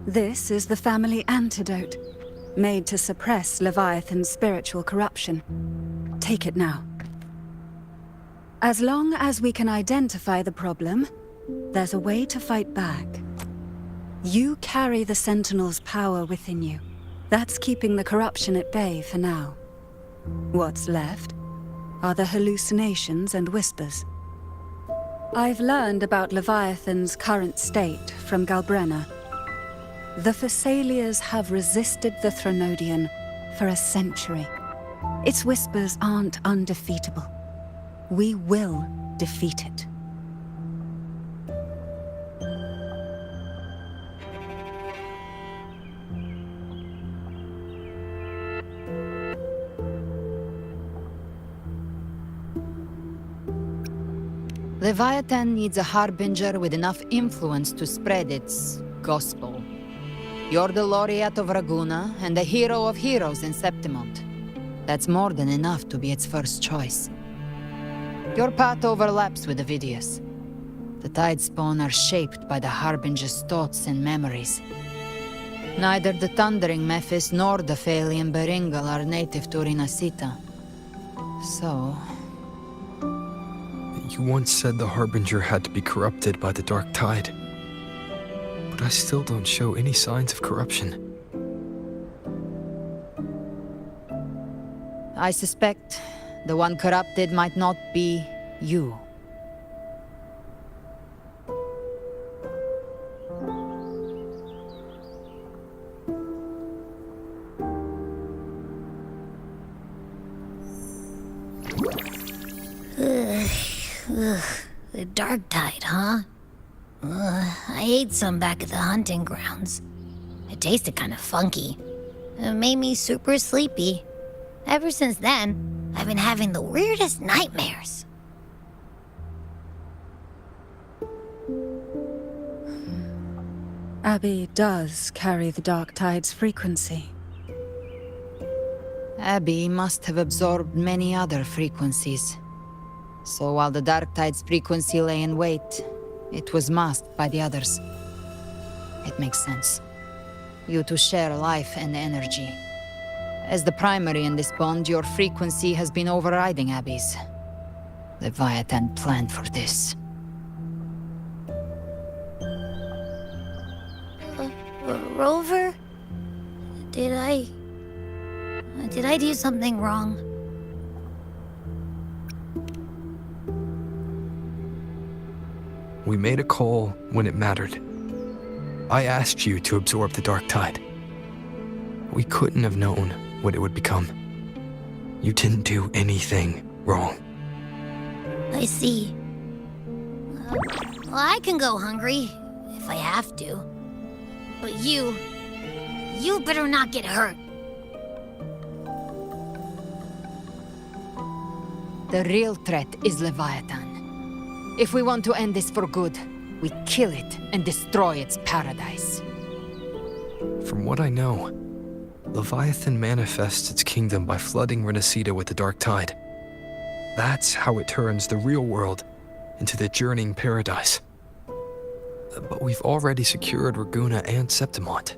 This is the family antidote, made to suppress Leviathan's spiritual corruption. Take it now. As long as we can identify the problem, there's a way to fight back. You carry the Sentinel's power within you. That's keeping the corruption at bay for now. What's left are the hallucinations and whispers. I've learned about Leviathan's current state from Galbrenna. The Thessalias have resisted the Threnodian for a century. Its whispers aren't undefeatable. We will defeat it. Leviathan needs a harbinger with enough influence to spread its gospel. You're the laureate of Raguna and the hero of heroes in Septimont. That's more than enough to be its first choice. Your path overlaps with Ovidius. The Tidespawn are shaped by the Harbinger's thoughts and memories. Neither the Thundering Mephis nor the Phalian Beringal are native to Rinasita. So... You once said the Harbinger had to be corrupted by the Dark Tide. But I still don't show any signs of corruption. I suspect the one corrupted might not be you. The Dark Tide, huh? I ate some back at the hunting grounds. It tasted kind of funky. It made me super sleepy. Ever since then, I've been having the weirdest nightmares. Abby does carry the Dark Tide's frequency. Abby must have absorbed many other frequencies. So while the Dark Tide's frequency lay in wait, it was masked by the others. It makes sense. You two share life and energy. As the primary in this bond, your frequency has been overriding Abby's. Leviathan planned for this. Rover? Did I do something wrong? We made a call when it mattered. I asked you to absorb the Dark Tide. We couldn't have known what it would become. You didn't do anything wrong. I see. Well, I can go hungry, if I have to. But you better not get hurt. The real threat is Leviathan. If we want to end this for good, we kill it and destroy its paradise. From what I know, Leviathan manifests its kingdom by flooding Rinasita with the Dark Tide. That's how it turns the real world into the journeying paradise. But we've already secured Raguna and Septimont.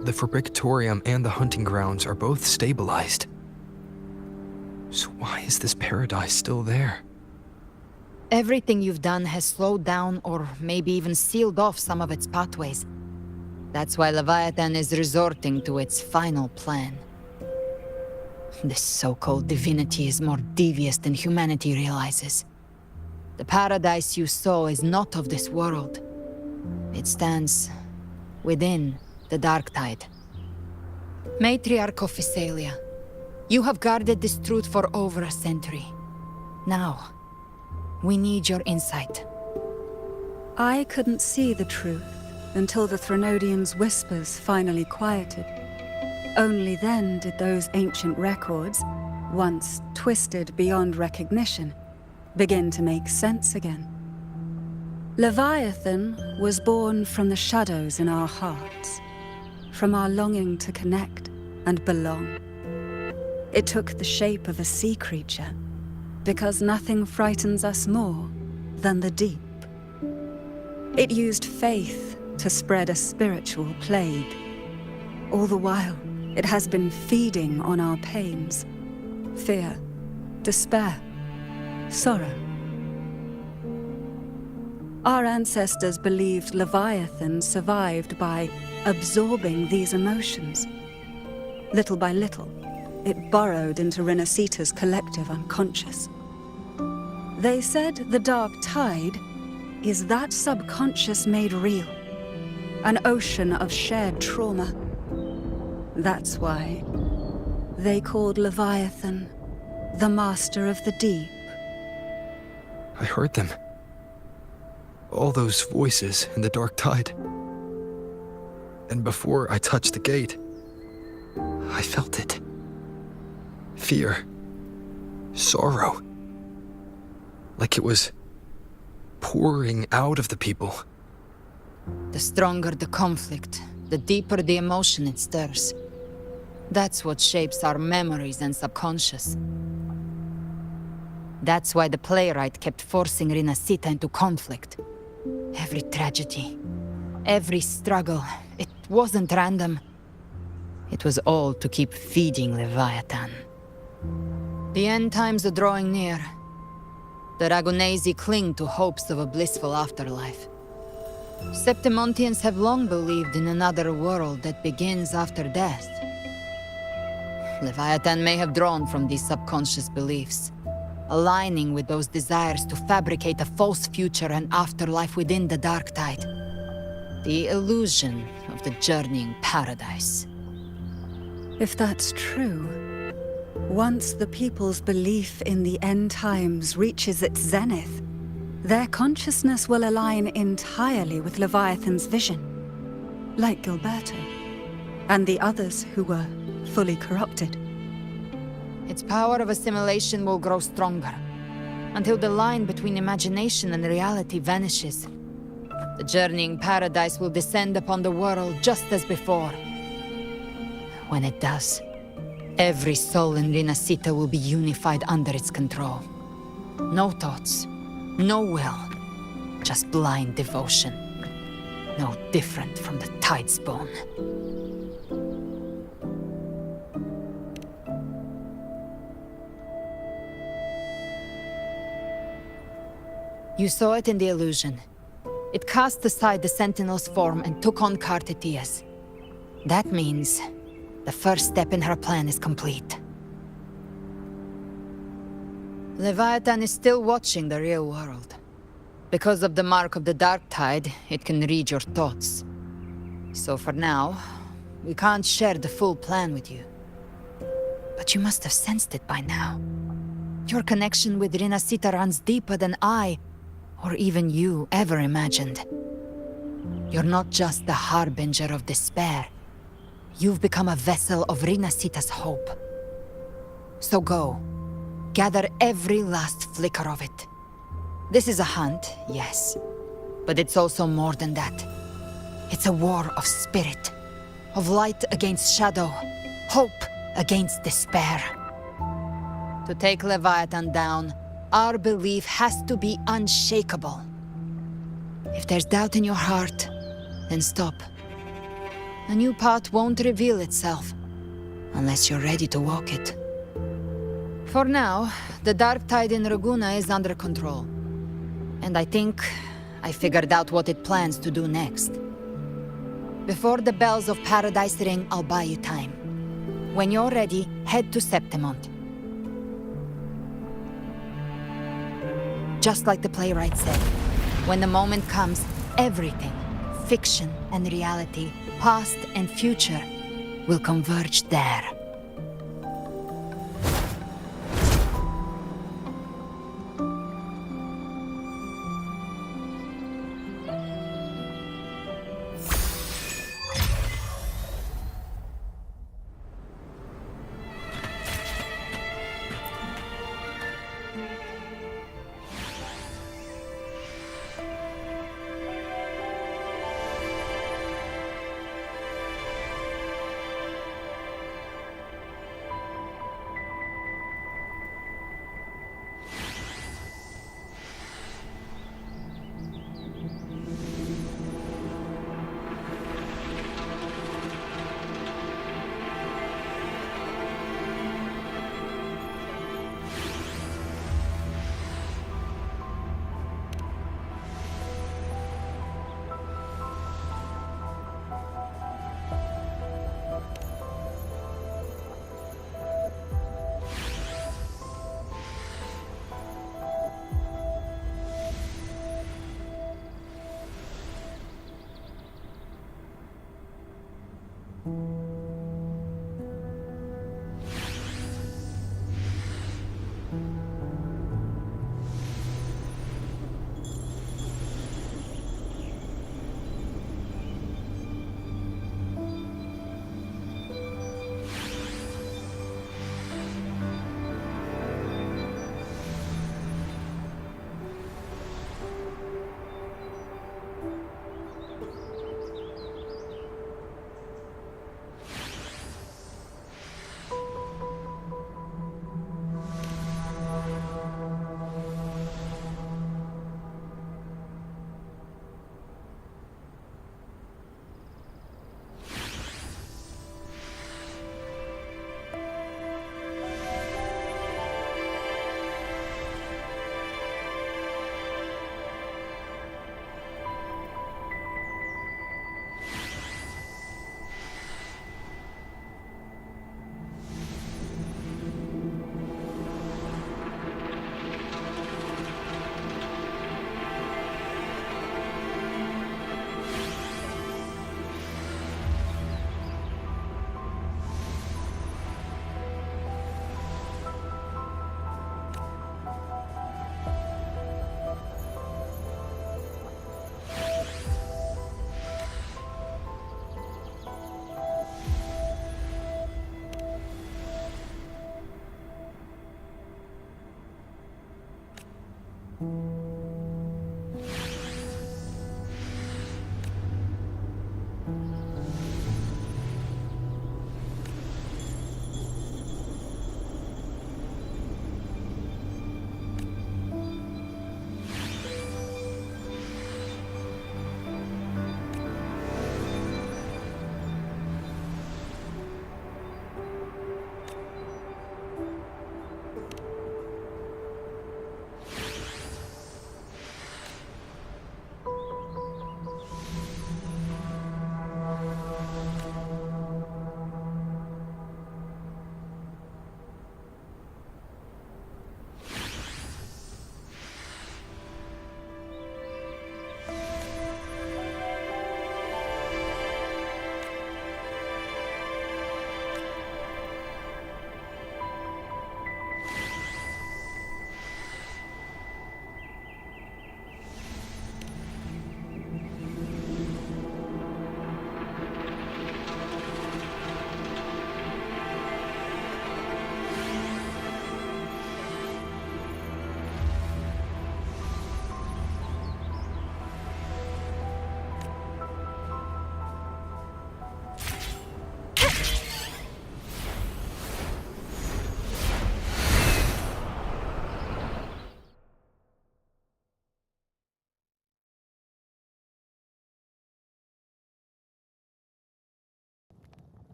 The Fabricatorium and the hunting grounds are both stabilized. So why is this paradise still there? Everything you've done has slowed down or maybe even sealed off some of its pathways. That's why Leviathan is resorting to its final plan. This so-called divinity is more devious than humanity realizes. The paradise you saw is not of this world. It stands within the Dark Tide. Matriarch of Physalia, you have guarded this truth for over a century. Now, we need your insight. I couldn't see the truth until the Threnodian's whispers finally quieted. Only then did those ancient records, once twisted beyond recognition, begin to make sense again. Leviathan was born from the shadows in our hearts, from our longing to connect and belong. It took the shape of a sea creature, because nothing frightens us more than the deep. It used faith to spread a spiritual plague. All the while, it has been feeding on our pains. Fear, despair, sorrow. Our ancestors believed Leviathan survived by absorbing these emotions. Little by little, it burrowed into Renacita's collective unconscious. They said the dark tide is that subconscious made real, an ocean of shared trauma. That's why they called Leviathan the Master of the Deep. I heard them. All those voices in the dark tide. And before I touched the gate, I felt it. Fear. Sorrow. Like it was pouring out of the people. The stronger the conflict, the deeper the emotion it stirs. That's what shapes our memories and subconscious. That's why the playwright kept forcing Renacita into conflict. Every tragedy, every struggle, it wasn't random. It was all to keep feeding Leviathan. The end times are drawing near. The Ragunesi cling to hopes of a blissful afterlife. Septimontians have long believed in another world that begins after death. Leviathan may have drawn from these subconscious beliefs, aligning with those desires to fabricate a false future and afterlife within the dark tide. The illusion of the journeying paradise. If that's true, once the people's belief in the end times reaches its zenith, their consciousness will align entirely with Leviathan's vision, like Gilberto, and the others who were fully corrupted. Its power of assimilation will grow stronger, until the line between imagination and reality vanishes. The journeying paradise will descend upon the world just as before. When it does, every soul in Renacita will be unified under its control. No thoughts, no will, just blind devotion. No different from the Tidespawn. You saw it in the illusion. It cast aside the Sentinel's form and took on Cartetia's. That means the first step in her plan is complete. Leviathan is still watching the real world. Because of the mark of the Dark Tide, it can read your thoughts. So for now, we can't share the full plan with you. But you must have sensed it by now. Your connection with Renacita runs deeper than I, or even you, ever imagined. You're not just the harbinger of despair. You've become a vessel of Renacita's hope. So go. Gather every last flicker of it. This is a hunt, yes. But it's also more than that. It's a war of spirit. Of light against shadow. Hope against despair. To take Leviathan down, our belief has to be unshakable. If there's doubt in your heart, then stop. A new path won't reveal itself, unless you're ready to walk it. For now, the dark tide in Raguna is under control. And I think I figured out what it plans to do next. Before the bells of Paradise ring, I'll buy you time. When you're ready, head to Septimont. Just like the playwright said, when the moment comes, everything, fiction and reality, past and future, will converge there.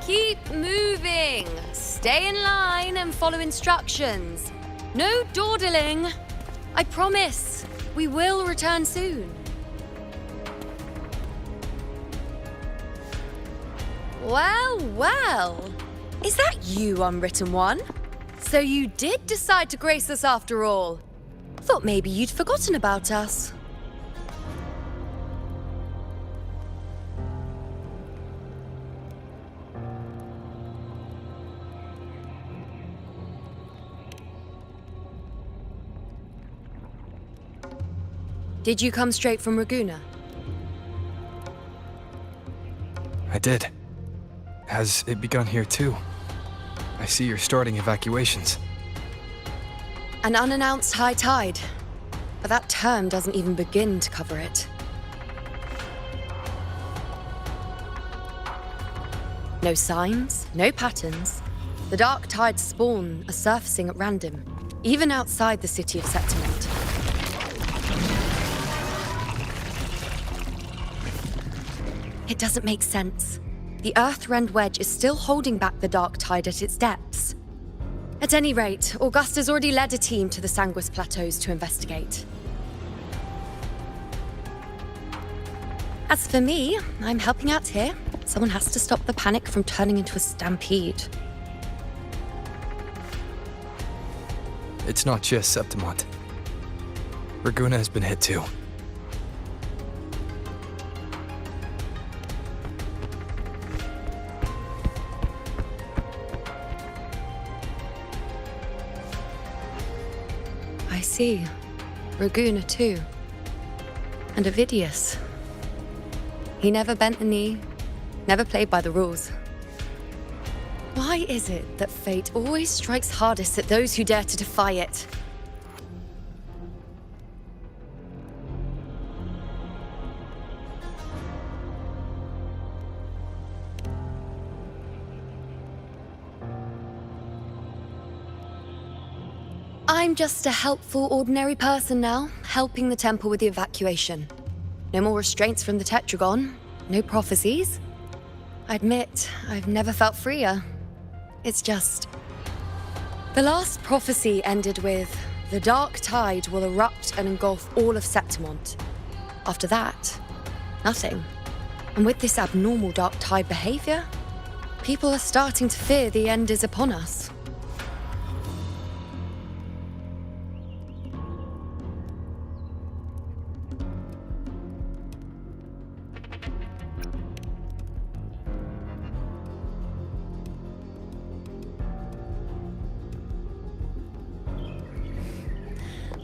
Keep moving. Stay in line and follow instructions. No dawdling. I promise, we will return soon. Well, well. Is that you, Unwritten One? So you did decide to grace us after all. Thought maybe you'd forgotten about us. Did you come straight from Raguna? I did. Has it begun here too? I see you're starting evacuations. An unannounced high tide. But that term doesn't even begin to cover it. No signs, no patterns. The dark tide's spawn are surfacing at random, even outside the city of Septimont. It doesn't make sense. The Earth-rend wedge is still holding back the dark tide at its depths. At any rate, Augusta's already led a team to the Sanguis Plateaus to investigate. As for me, I'm helping out here. Someone has to stop the panic from turning into a stampede. It's not just Septimont. Raguna has been hit too. I see. Raguna too. And Ovidius. He never bent the knee, never played by the rules. Why is it that fate always strikes hardest at those who dare to defy it? I'm just a helpful, ordinary person now, helping the temple with the evacuation. No more restraints from the Tetragon, no prophecies. I admit, I've never felt freer. It's just... The last prophecy ended with, the dark tide will erupt and engulf all of Septimont. After that, nothing. And with this abnormal dark tide behavior, people are starting to fear the end is upon us.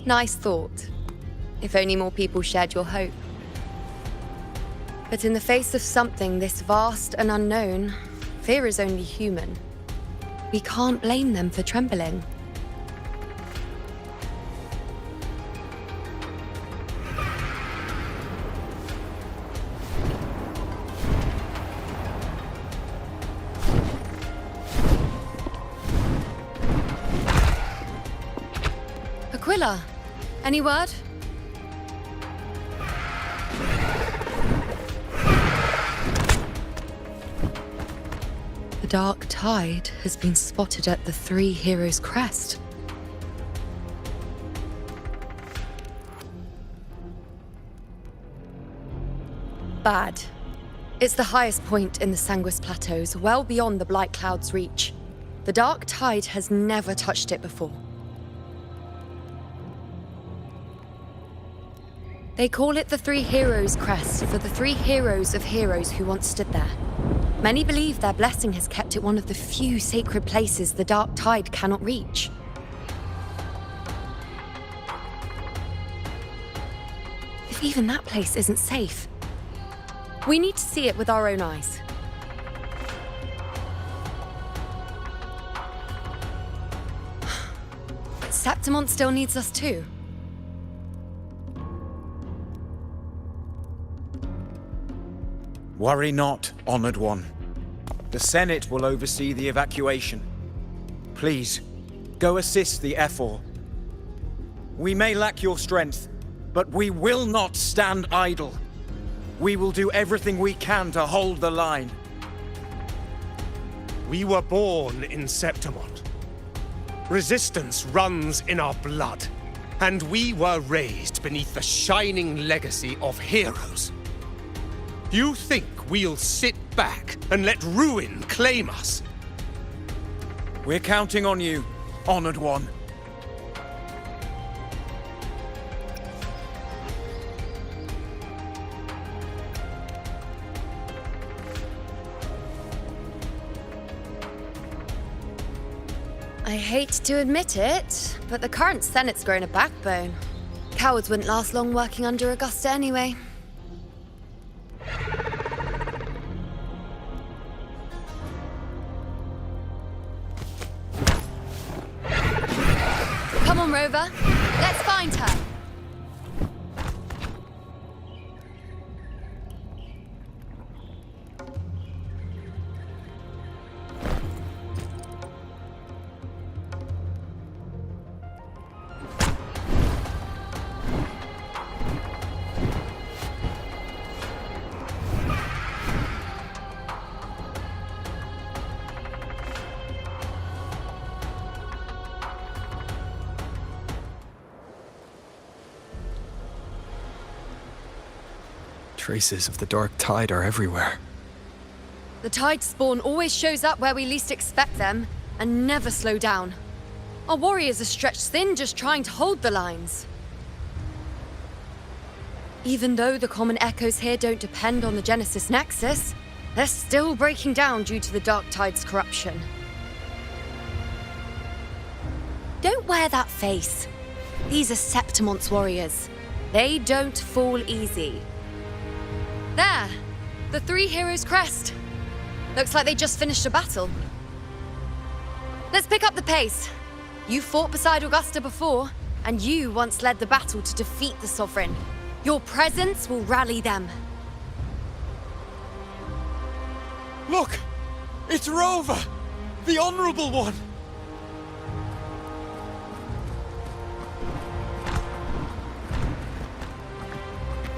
Nice thought. If only more people shared your hope. But in the face of something this vast and unknown, fear is only human. We can't blame them for trembling. Aquila, any word? The dark tide has been spotted at the Three Heroes' Crest. Bad. It's the highest point in the Sanguis Plateaus, well beyond the Blight Cloud's reach. The dark tide has never touched it before. They call it the Three Heroes' Crest for the three heroes of heroes who once stood there. Many believe their blessing has kept it one of the few sacred places the dark tide cannot reach. If even that place isn't safe, we need to see it with our own eyes. But Septimont still needs us too. Worry not, Honored One. The Senate will oversee the evacuation. Please, go assist the Ephor. We may lack your strength, but we will not stand idle. We will do everything we can to hold the line. We were born in Septimont. Resistance runs in our blood, and we were raised beneath the shining legacy of heroes. You think we'll sit back and let ruin claim us? We're counting on you, Honored One. I hate to admit it, but the current Senate's grown a backbone. Cowards wouldn't last long working under Augusta anyway. Come on, Rover. Let's find her. Traces of the dark tide are everywhere. The tide spawn always shows up where we least expect them, and never slow down. Our warriors are stretched thin just trying to hold the lines. Even though the common echoes here don't depend on the Genesis Nexus, they're still breaking down due to the dark tide's corruption. Don't wear that face. These are Septimon's warriors. They don't fall easy. There! The three heroes' crest. Looks like they just finished a battle. Let's pick up the pace. You fought beside Augusta before, and you once led the battle to defeat the Sovereign. Your presence will rally them. Look! It's Rover! The Honorable One!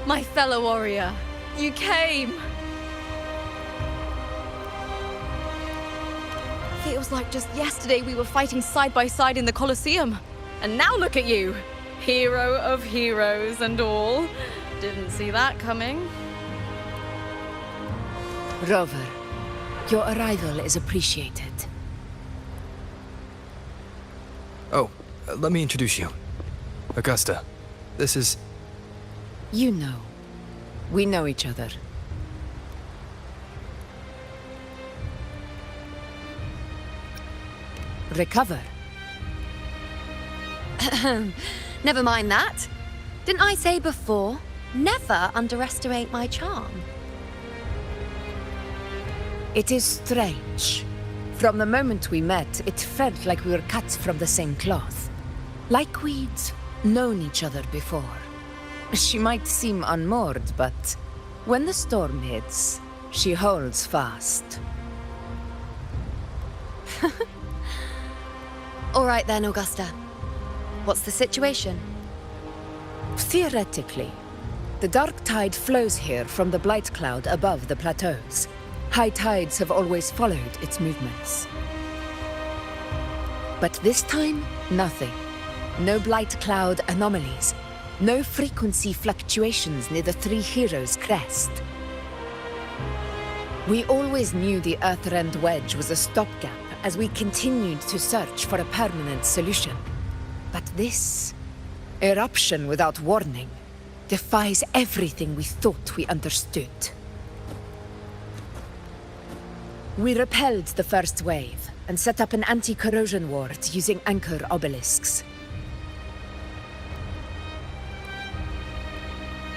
My fellow warrior, you came! Feels like just yesterday we were fighting side by side in the Colosseum. And now look at you! Hero of heroes and all. Didn't see that coming. Rover, your arrival is appreciated. Oh, let me introduce you. Augusta, this is... You know. We know each other. Recover. Never mind that. Didn't I say before, never underestimate my charm? It is strange. From the moment we met, it felt like we were cut from the same cloth. Like we'd known each other before. She might seem unmoored, but when the storm hits, she holds fast. All right then, Augusta. What's the situation? Theoretically, the dark tide flows here from the blight cloud above the plateaus. High tides have always followed its movements. But this time, nothing. No blight cloud anomalies. No frequency fluctuations near the Three Heroes' crest. We always knew the Earthrend Wedge was a stopgap as we continued to search for a permanent solution. But this eruption without warning defies everything we thought we understood. We repelled the first wave and set up an anti-corrosion ward using anchor obelisks.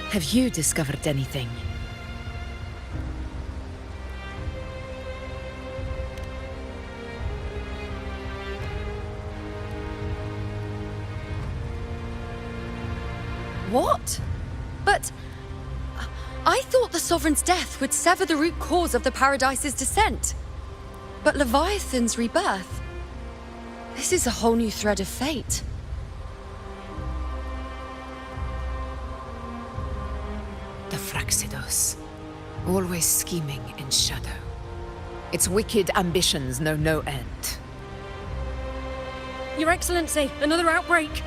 Have you discovered anything? What? But... I thought the Sovereign's death would sever the root cause of the Paradise's descent. But Leviathan's rebirth... This is a whole new thread of fate. The Fractsidus. Always scheming in shadow. Its wicked ambitions know no end. Your Excellency, another outbreak.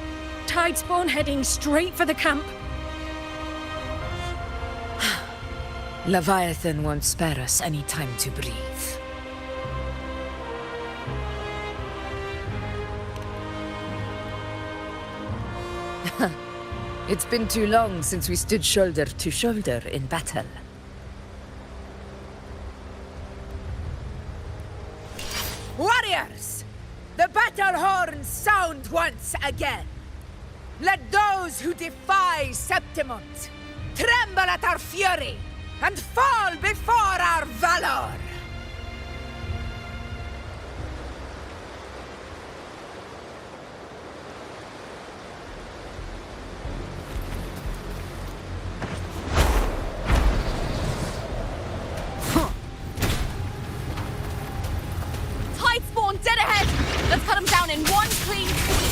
Tide spawn heading straight for the camp. Leviathan won't spare us any time to breathe. It's been too long since we stood shoulder to shoulder in battle. Warriors! The battle horns sound once again! Let those who defy Septimont tremble at our fury and fall before our valor! Tidespawn dead ahead! Let's cut them down in one clean sweep!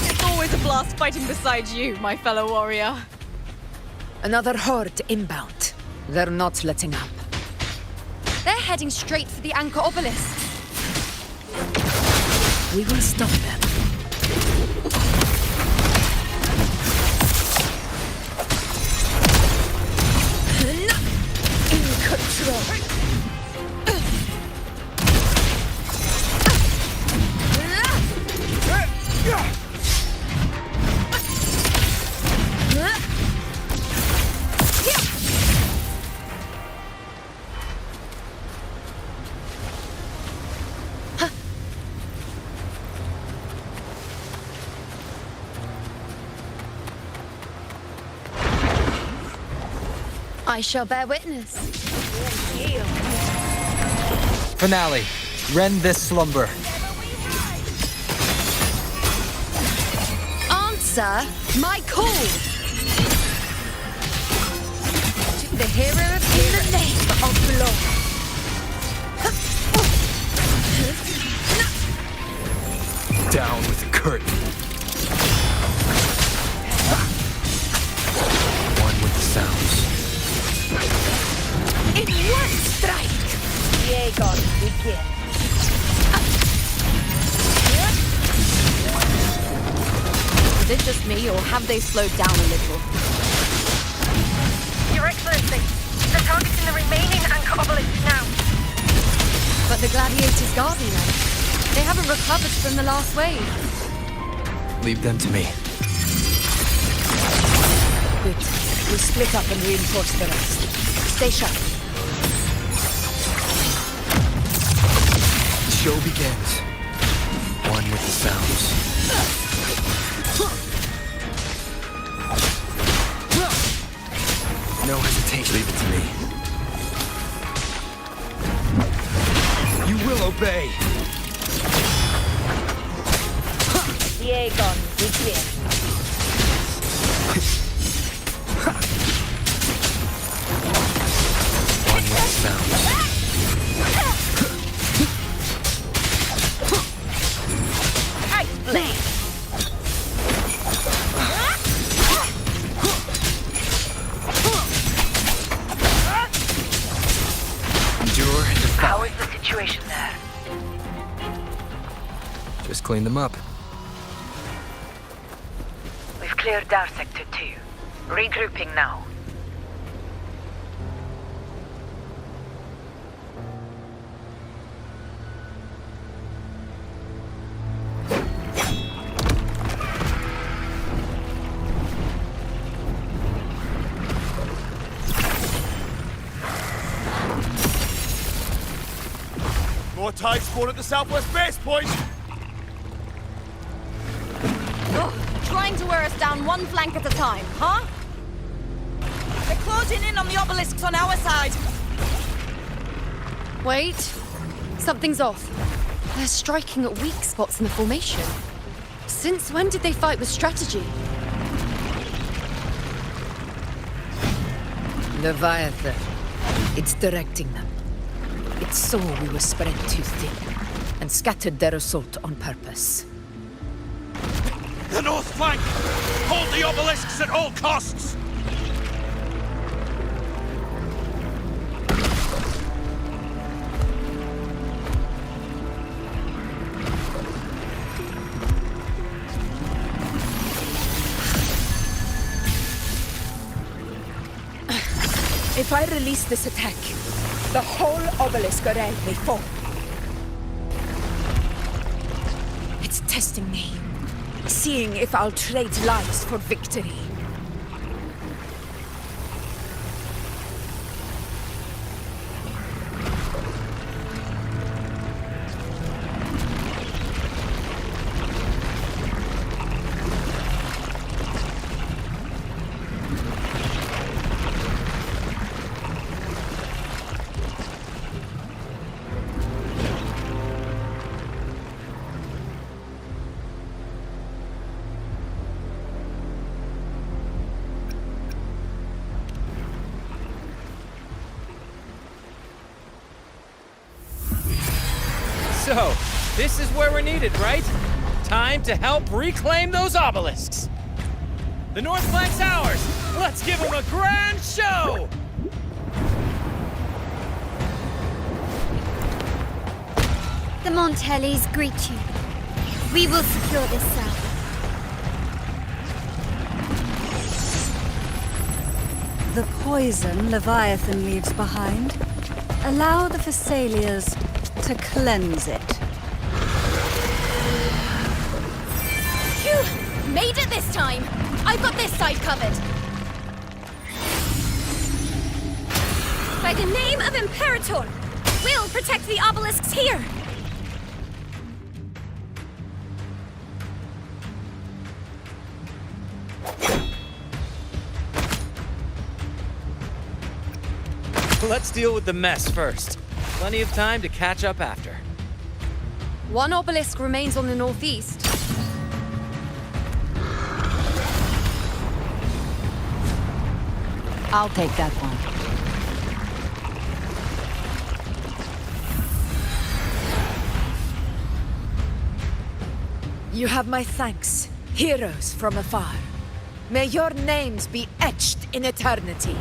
It's always a blast fighting beside you, my fellow warrior. Another horde inbound. They're not letting up. They're heading straight for the Anchor Obelisk. We will stop them. In control. I shall bear witness. Finale. Rend this slumber. Answer my call! To the hero of in the name of law. Down with the curtain. One with the sounds. In one strike! Diego, begin. Is it just me, or have they slowed down a little? Your Excellency, they're targeting the remaining Anchor Obelisk now. But the gladiators Gazi then? They haven't recovered from the last wave. Leave them to me. Good. We'll split up and reinforce the rest. Stay sharp. The show begins. One with the sounds. No hesitation. Leave it to me. You will obey. Diego, begin. One with the sounds. Endure and defy. How is the situation there? Just clean them up. We've cleared our Sector 2. Regrouping now. More tide spawn at the southwest base point! Trying to wear us down one flank at a time, huh? They're closing in on the obelisks on our side. Wait. Something's off. They're striking at weak spots in the formation. Since when did they fight with strategy? Leviathan. It's directing them. It saw we were spread too thin, and scattered their assault on purpose. The north flank! Hold the obelisks at all costs! If I release this attack, the whole obelisk array may fall. testing me. Seeing if I'll trade lives for victory. So, this is where we're needed, right? Time to help reclaim those obelisks. The North Flank's ours. Let's give them a grand show! The Montellis greet you. We will secure this cell. The poison Leviathan leaves behind, allow the Thessalians to cleanse it. Phew! Made it this time! I've got this side covered. By the name of Imperator, we'll protect the obelisks here! Let's deal with the mess first. Plenty of time to catch up after. One obelisk remains on the northeast. I'll take that one. You have my thanks, heroes from afar. May your names be etched in eternity.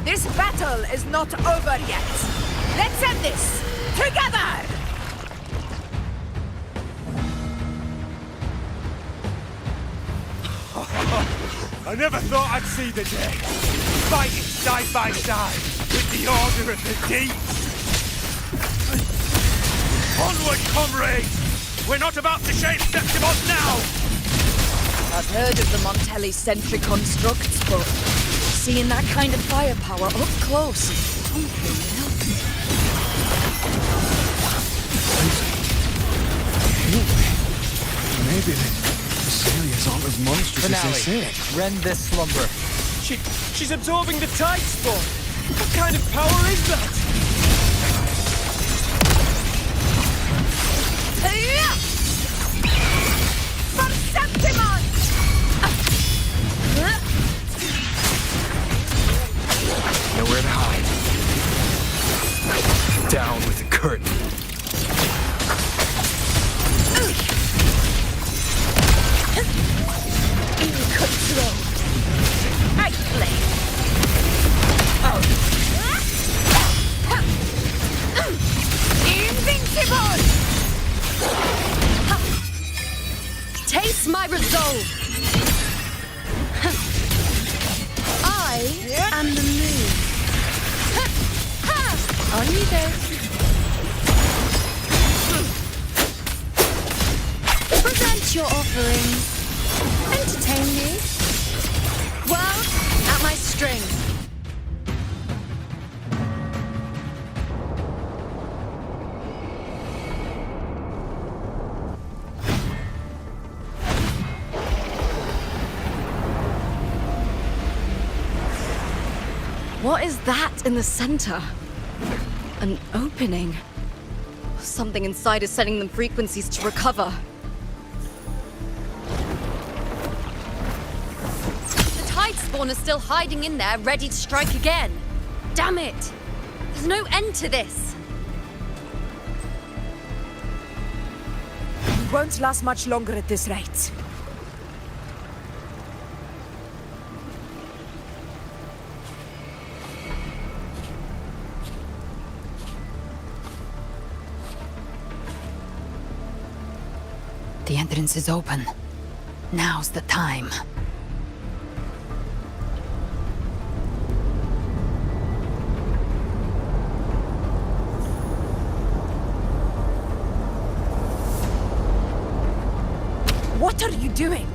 This battle is not over yet. Let's end this together! I never thought I'd see the day. Fighting side by side with the Order of the Deep. Onward, comrades! We're not about to shave Septimos now! I've heard of the Montelli-centric constructs, but seeing that kind of firepower up close is something else. Maybe the Thessalians aren't as monstrous as they say. Rend this slumber. She's absorbing the tide spawn. What kind of power is that? From Septimon! Nowhere to hide. Down with the curtain. In control. I play. Invincible! Taste my resolve! I am the moon. On you go. Present your offerings. Entertain me. World at my string. What is that in the center? An opening. Something inside is sending them frequencies to recover. The tide spawn is still hiding in there, ready to strike again. Damn it! There's no end to this. We won't last much longer at this rate. The entrance is open. Now's the time. What are you doing?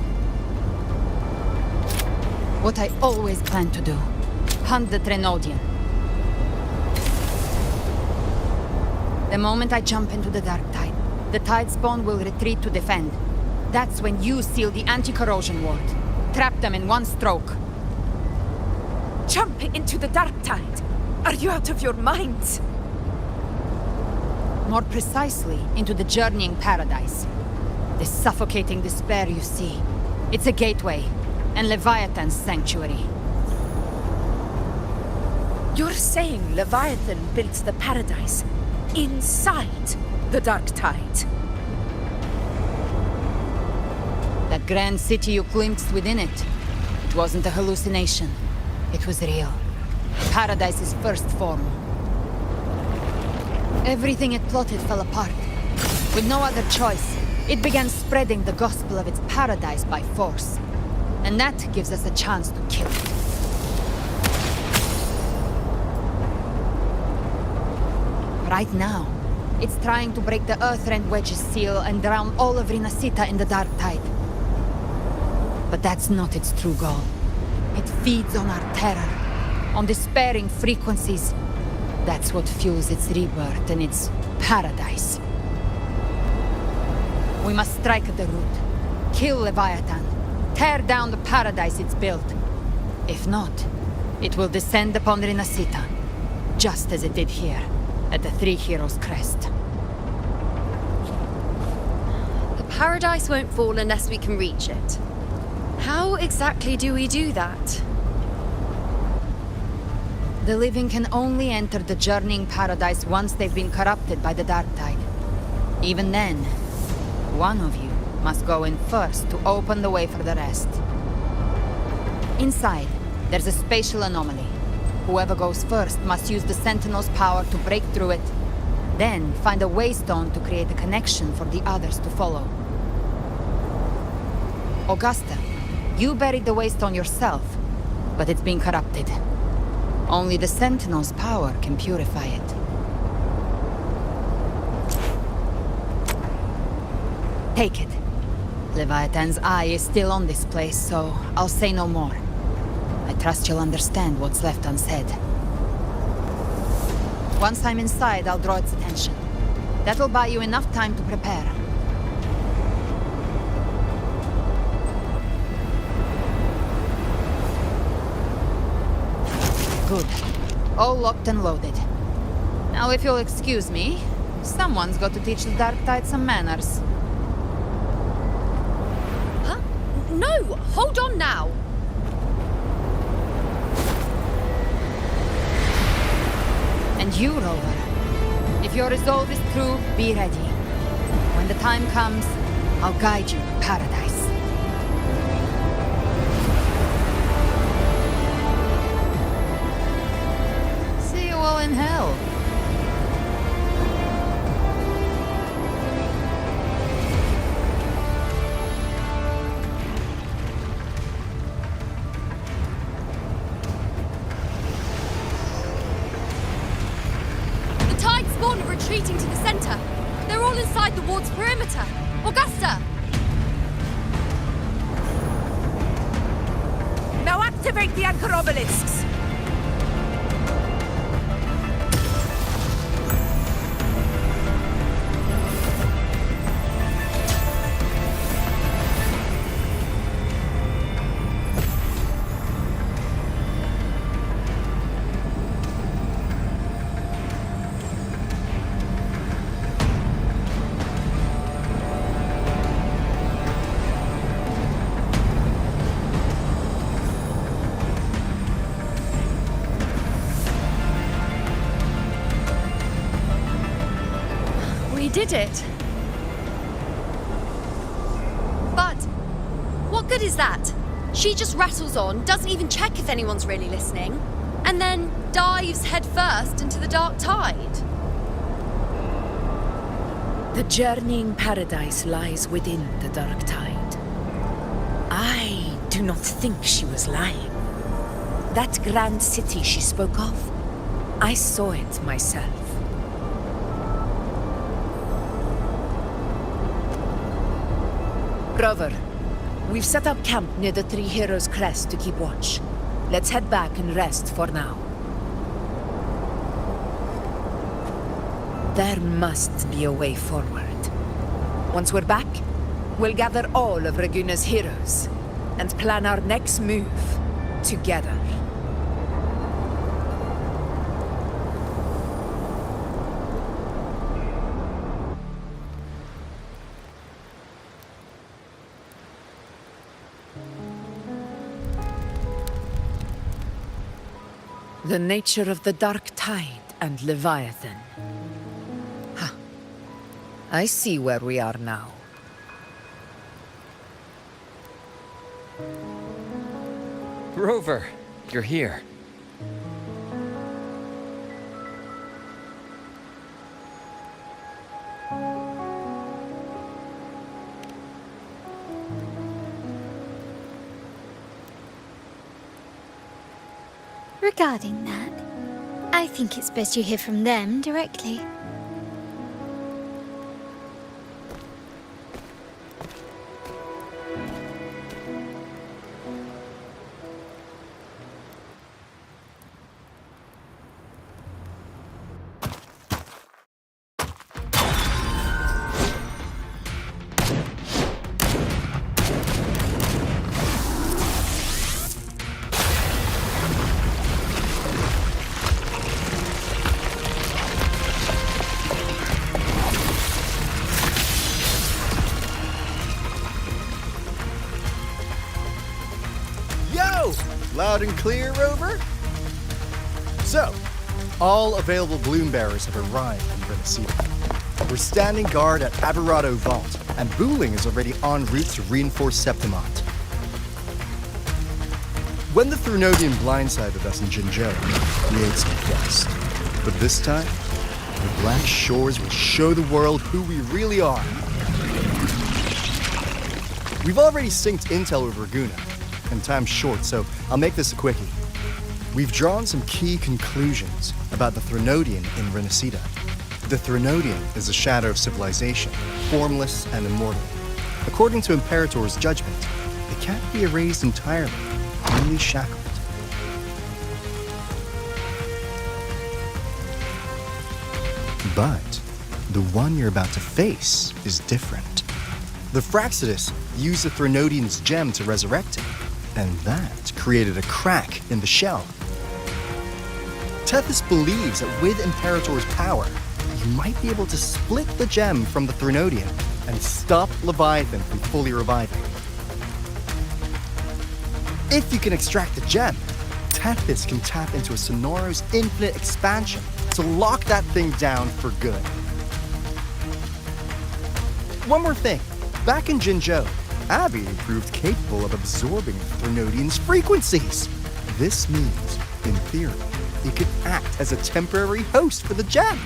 What I always planned to do. Hunt the Trenodian. The moment I jump into the dark tide, the tide spawn will retreat to defend. That's when you seal the anti-corrosion ward. Trap them in one stroke. Jump into the dark tide? Are you out of your mind? More precisely, into the journeying paradise. The suffocating despair you see. It's a gateway, and Leviathan's sanctuary. You're saying Leviathan built the paradise inside the dark tide? That grand city you glimpsed within it, it wasn't a hallucination. It was real. Paradise's first form. Everything it plotted fell apart. With no other choice, it began spreading the gospel of its paradise by force. And that gives us a chance to kill it. Right now, it's trying to break the Earthrend Wedge's seal and drown all of Rinasita in the dark tide. But that's not its true goal. It feeds on our terror, on despairing frequencies. That's what fuels its rebirth and its paradise. We must strike at the root, kill Leviathan, tear down the paradise it's built. If not, it will descend upon Rinasita, just as it did here, at the Three Heroes' Crest. The paradise won't fall unless we can reach it. How exactly do we do that? The living can only enter the journeying paradise once they've been corrupted by the dark tide. Even then, one of you must go in first to open the way for the rest. Inside, there's a spatial anomaly. Whoever goes first must use the Sentinel's power to break through it, then find a waystone to create a connection for the others to follow. Augusta, you buried the waystone yourself, but it's been corrupted. Only the Sentinel's power can purify it. Take it. Leviathan's eye is still on this place, so I'll say no more. I trust you'll understand what's left unsaid. Once I'm inside, I'll draw its attention. That'll buy you enough time to prepare. Good. All locked and loaded. Now, if you'll excuse me, someone's got to teach the Dark Tide some manners. Huh? No! Hold on now! And you, Rover, if your resolve is true, be ready. When the time comes, I'll guide you to paradise. See you all in hell. Retreating to the center. They're all inside the ward's perimeter. Augusta! Now activate the anchor obelisks! We did it. But what good is that? She just rattles on, doesn't even check if anyone's really listening, and then dives headfirst into the dark tide. The journeying paradise lies within the dark tide. I do not think she was lying. That grand city she spoke of, I saw it myself. Rover, we've set up camp near the Three Heroes Crest to keep watch. Let's head back and rest for now. There must be a way forward. Once we're back, we'll gather all of Raguna's heroes and plan our next move together. The nature of the Dark Tide and Leviathan. Ha! I see where we are now. Rover, you're here. Regarding that, I think it's best you hear from them directly. Loud and clear, Rover? So, all available bloom bearers have arrived in Renacida. We're standing guard at Aberrado Vault, and Booling is already en route to reinforce Septimont. When the Threnodian blindsided us in Jinzhou, we ate some dust. But this time, the Black Shores will show the world who we really are. We've already synced intel with Raguna, and time's short, so I'll make this a quickie. We've drawn some key conclusions about the Threnodian in Renacida. The Threnodian is a shadow of civilization, formless and immortal. According to Imperator's judgment, it can't be erased entirely, only shackled. But the one you're about to face is different. The Fractsidus used the Threnodian's gem to resurrect him, and that created a crack in the shell. Tethys believes that with Imperator's power, you might be able to split the gem from the Threnodian and stop Leviathan from fully reviving. If you can extract the gem, Tethys can tap into a Sonoro's infinite expansion to lock that thing down for good. One more thing. Back in Jinzhou, Abby proved capable of absorbing Threnodian's frequencies. This means, in theory, it could act as a temporary host for the gem.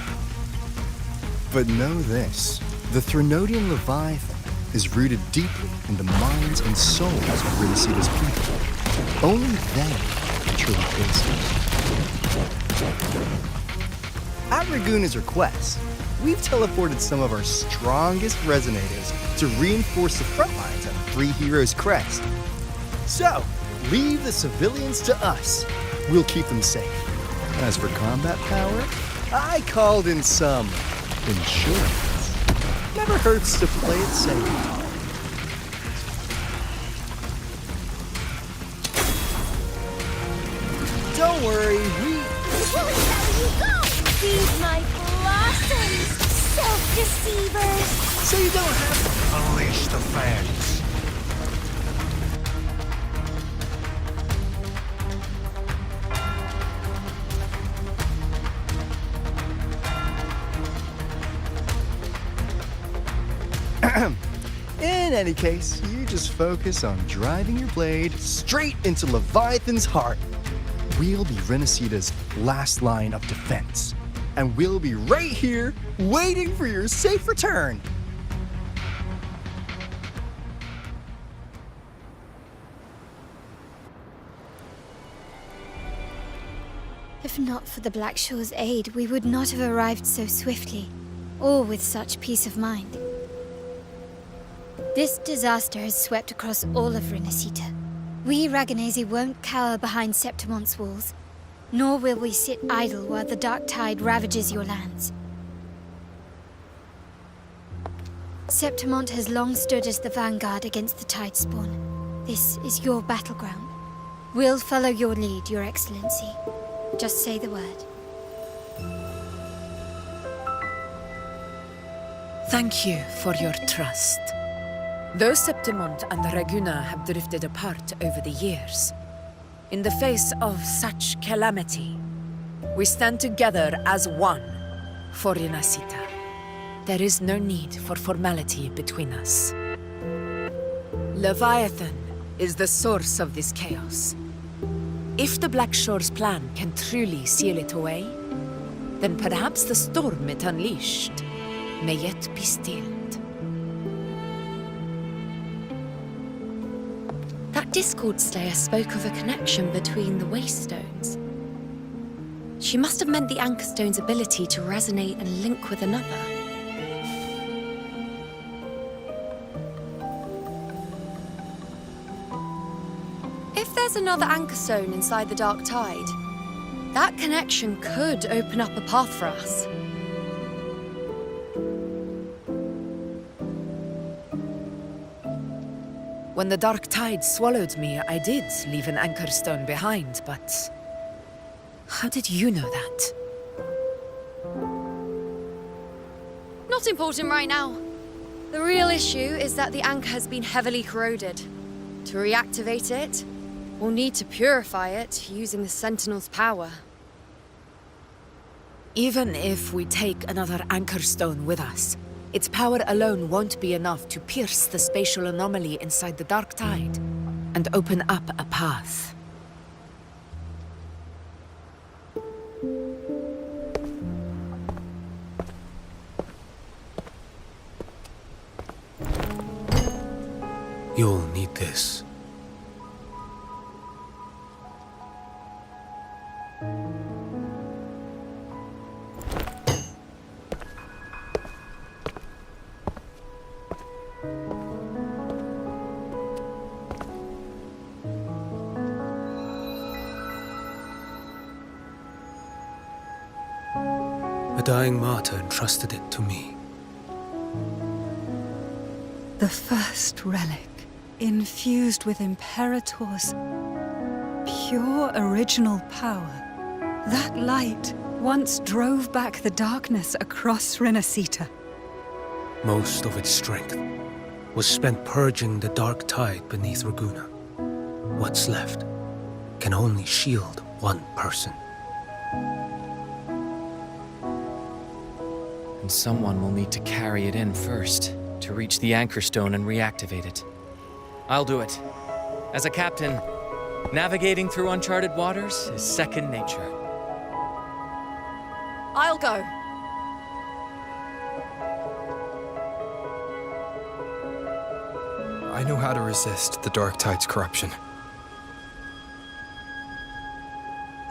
But know this, the Threnodian Leviathan is rooted deeply in the minds and souls of Renacida's people. Only they can truly face it. At Raguna's request, we've teleported some of our strongest resonators to reinforce the front lines at Three Heroes Crest. So, leave the civilians to us. We'll keep them safe. As for combat power, I called in some insurance. Never hurts to play it safe. Don't worry, we... Won't let you go! Feed my blossoms, self-deceivers! So you don't have to Unleash the fans. In any case, you just focus on driving your blade straight into Leviathan's heart. We'll be Renacida's last line of defense, and we'll be right here waiting for your safe return. If not for the Black Shore's aid, we would not have arrived so swiftly, or with such peace of mind. This disaster has swept across all of Renacita. We Ragganese won't cower behind Septimont's walls, nor will we sit idle while the dark tide ravages your lands. Septimont has long stood as the vanguard against the Tidespawn. This is your battleground. We'll follow your lead, Your Excellency. Just say the word. Thank you for your trust. Though Septimont and Raguna have drifted apart over the years, in the face of such calamity, we stand together as one for Renacita. There is no need for formality between us. Leviathan is the source of this chaos. If the Black Shore's plan can truly seal it away, then perhaps the storm it unleashed may yet be stilled. That Discord Slayer spoke of a connection between the Wastestones. She must have meant the Anchorstone's ability to resonate and link with another. If there's another Anchorstone inside the Dark Tide, that connection could open up a path for us. When the dark tide swallowed me, I did leave an Anchorstone behind, but... how did you know that? Not important right now. The real issue is that the anchor has been heavily corroded. To reactivate it, we'll need to purify it using the Sentinel's power. Even if we take another Anchorstone with us, its power alone won't be enough to pierce the spatial anomaly inside the Dark Tide and open up a path. You'll need this. A dying martyr entrusted it to me. The first relic, infused with Imperator's pure original power. That light once drove back the darkness across Renacita. Most of its strength was spent purging the dark tide beneath Raguna. What's left can only shield one person. And someone will need to carry it in first, to reach the Anchorstone and reactivate it. I'll do it. As a captain, navigating through uncharted waters is second nature. I'll go. I know how to resist the Dark Tide's corruption.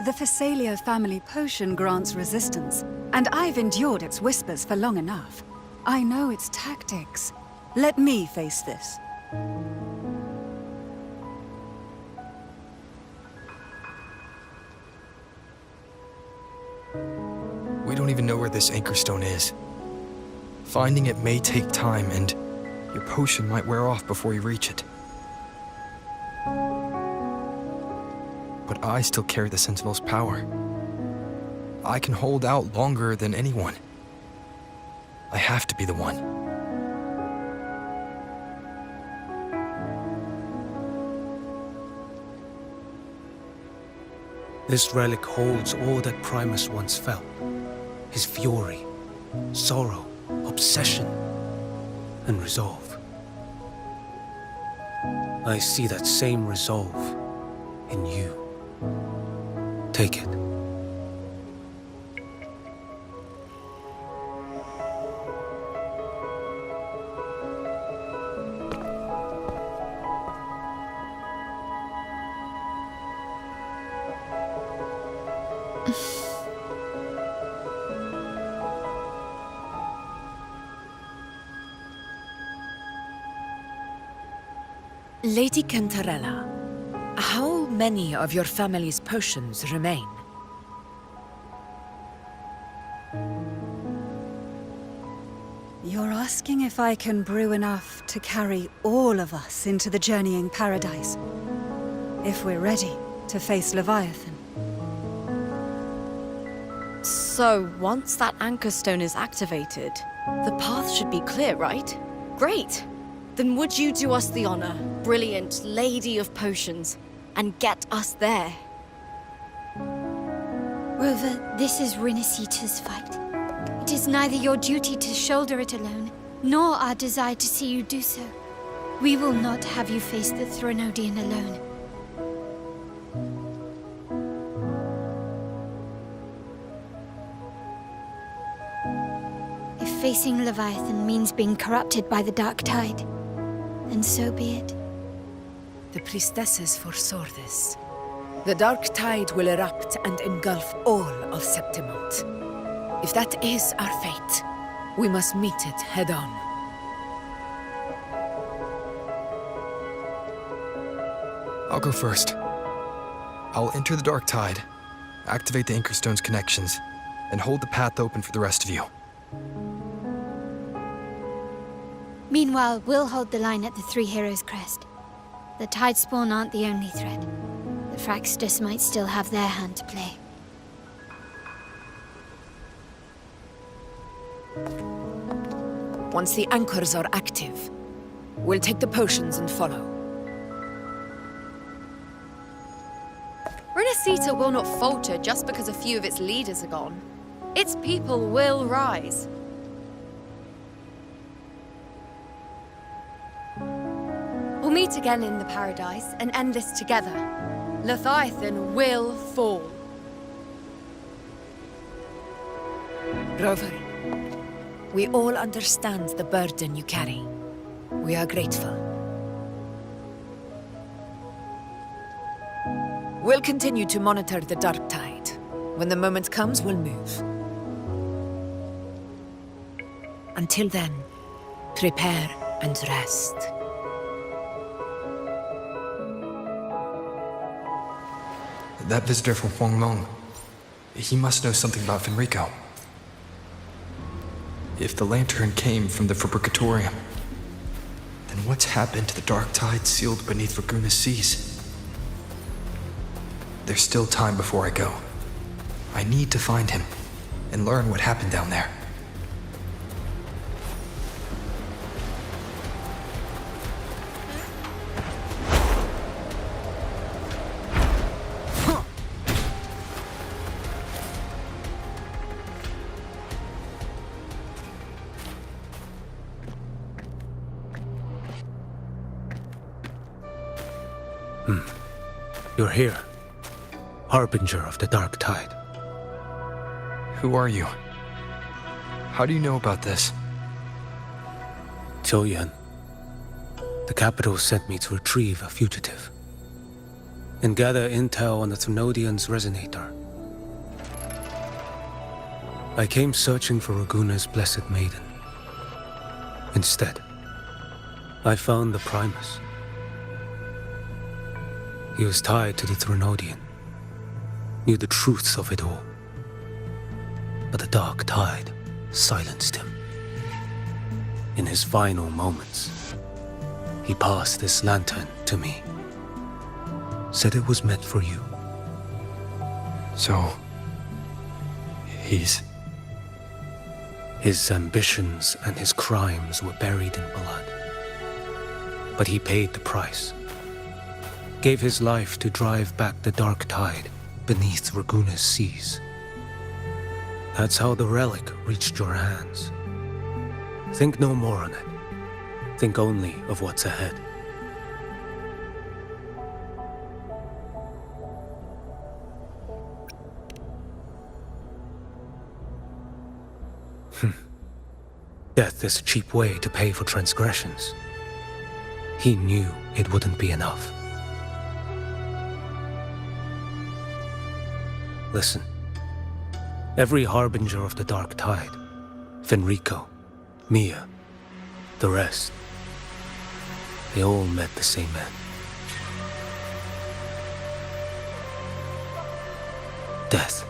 The Phasalia family potion grants resistance, and I've endured its whispers for long enough. I know its tactics. Let me face this. We don't even know where this Anchorstone is. Finding it may take time, and your potion might wear off before you reach it. But I still carry the Sentinel's power. I can hold out longer than anyone. I have to be the one. This relic holds all that Primus once felt. His fury, sorrow, obsession, and resolve. I see that same resolve in you. Take it. Lady Cantarella, how many of your family's potions remain? You're asking if I can brew enough to carry all of us into the journeying paradise. If we're ready to face Leviathan. So, once that anchor stone is activated, the path should be clear, right? Great! Then would you do us the honor, brilliant Lady of Potions, and get us there? Rover, this is Rinasita's fight. It is neither your duty to shoulder it alone, nor our desire to see you do so. We will not have you face the Threnodian alone. If facing Leviathan means being corrupted by the Dark Tide, then so be it. The priestesses foresaw this. The Dark Tide will erupt and engulf all of Septimont. If that is our fate, we must meet it head-on. I'll go first. I'll enter the Dark Tide, activate the Anchorstone's connections, and hold the path open for the rest of you. Meanwhile, we'll hold the line at the Three Heroes Crest. The Tidespawn aren't the only threat. The Fractsidus might still have their hand to play. Once the anchors are active, we'll take the potions and follow. Renacita will not falter just because a few of its leaders are gone. Its people will rise. We'll meet again in the paradise and end this together. Leviathan will fall. Rover, we all understand the burden you carry. We are grateful. We'll continue to monitor the Dark Tide. When the moment comes, we'll move. Until then, prepare and rest. That visitor from Huanglong, he must know something about Fenrico. If the lantern came from the Fabricatorium, then what's happened to the Dark Tide sealed beneath Raguna's seas? There's still time before I go. I need to find him and learn what happened down there. You're here, Harbinger of the Dark Tide. Who are you? How do you know about this? Choyan. The capital sent me to retrieve a fugitive and gather intel on the Threnodian's resonator. I came searching for Raguna's Blessed Maiden. Instead, I found the Primus. He was tied to the Threnodian, knew the truths of it all. But the Dark Tide silenced him. In his final moments, he passed this lantern to me. Said it was meant for you. So, he's... His ambitions and his crimes were buried in blood. But he paid the price. Gave his life to drive back the Dark Tide beneath Raguna's seas. That's how the relic reached your hands. Think no more on it. Think only of what's ahead. Death is a cheap way to pay for transgressions. He knew it wouldn't be enough. Listen. Every harbinger of the Dark Tide, Fenrico, Mia, the rest, They all met the same end. Death.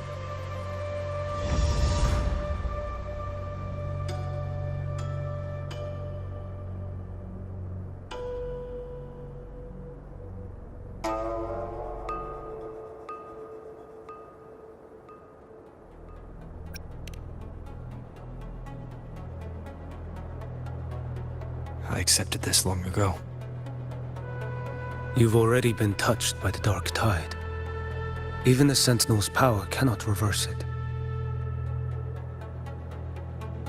I accepted this long ago. You've already been touched by the dark tide. Even the Sentinel's power cannot reverse it.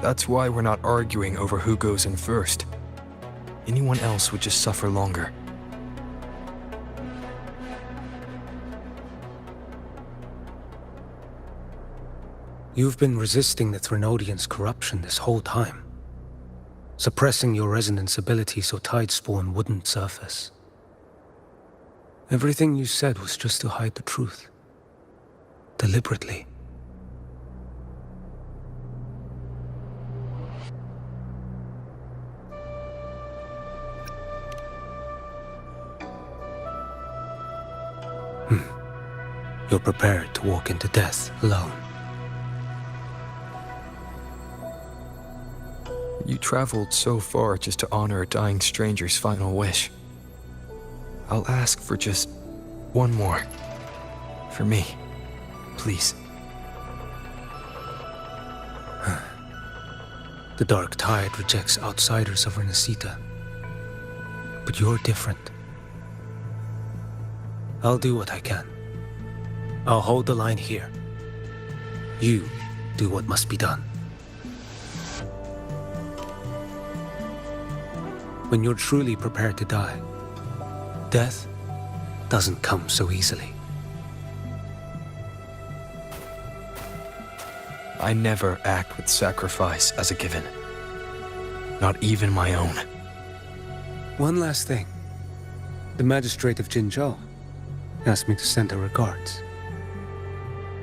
That's why we're not arguing over who goes in first. Anyone else would just suffer longer. You've been resisting the Threnodians' corruption this whole time, suppressing your resonance ability so Tidespawn wouldn't surface. Everything you said was just to hide the truth. Deliberately. You're prepared to walk into death alone. You traveled so far just to honor a dying stranger's final wish. I'll ask for just one more. For me. Please. The dark tide rejects outsiders of Renacita. But you're different. I'll do what I can. I'll hold the line here. You do what must be done. When you're truly prepared to die, death doesn't come so easily. I never act with sacrifice as a given. Not even my own. One last thing. The magistrate of Jinzhou asked me to send her regards.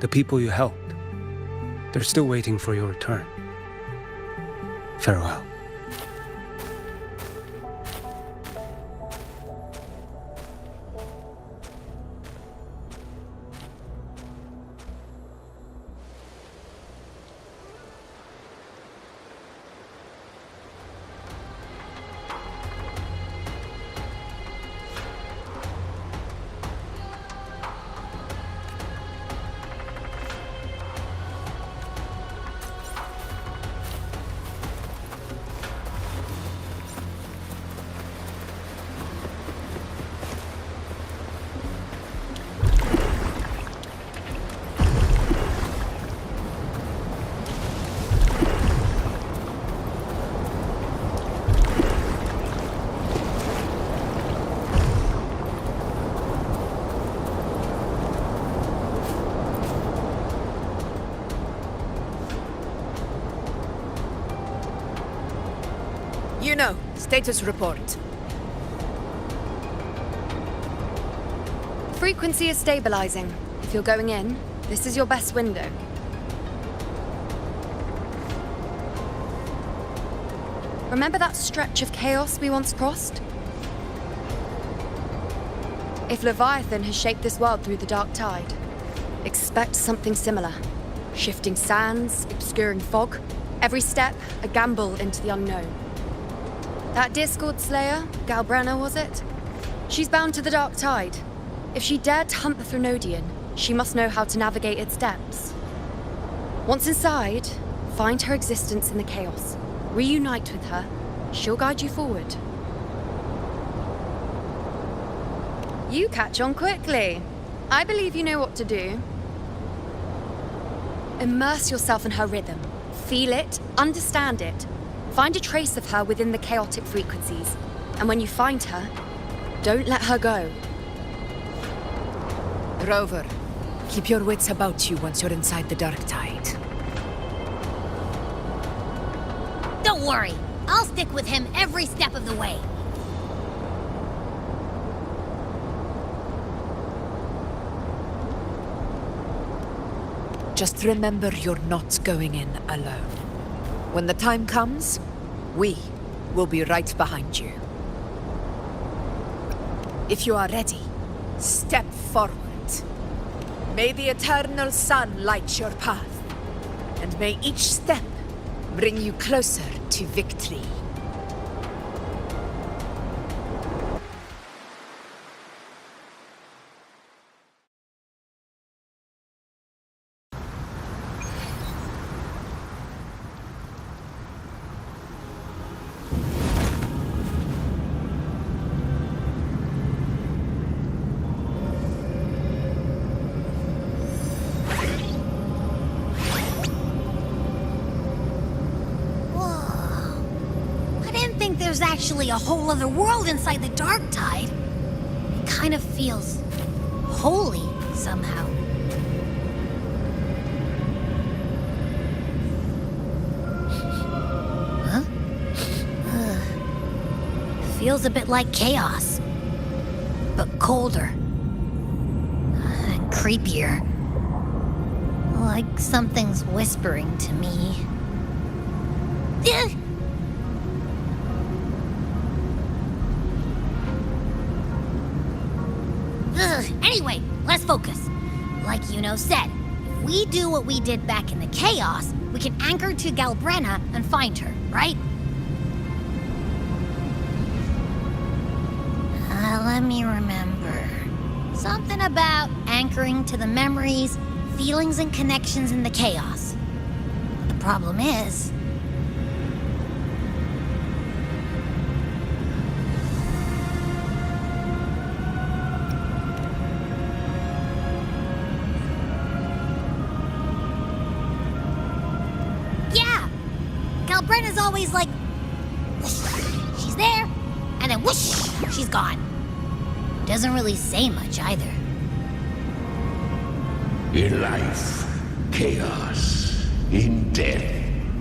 The people you helped, they're still waiting for your return. Farewell. You know, status report. Frequency is stabilizing. If you're going in, this is your best window. Remember that stretch of chaos we once crossed? If Leviathan has shaped this world through the dark tide, expect something similar. Shifting sands, obscuring fog, every step a gamble into the unknown. That Discord Slayer, Galbrenna was it? She's bound to the dark tide. If she dared to hunt the Threnodian, she must know how to navigate its depths. Once inside, find her existence in the chaos. Reunite with her. She'll guide you forward. You catch on quickly. I believe you know what to do. Immerse yourself in her rhythm. Feel it, understand it. Find a trace of her within the chaotic frequencies. And when you find her, don't let her go. Rover, keep your wits about you once you're inside the dark tide. Don't worry. I'll stick with him every step of the way. Just remember you're not going in alone. When the time comes, we will be right behind you. If you are ready, step forward. May the eternal sun light your path, and may each step bring you closer to victory. There's actually a whole other world inside the Dark Tide. It kind of feels holy somehow. Huh? Feels a bit like chaos, but colder and creepier. Like something's whispering to me. Anyway, let's focus. Like Yuno said, if we do what we did back in the Chaos, we can anchor to Galbrenna and find her, right? Let me remember. Something about anchoring to the memories, feelings, and connections in the Chaos. But the problem is... Galbrenna's always like, whoosh, she's there, and then whoosh, she's gone. Doesn't really say much either. In life, chaos. In death,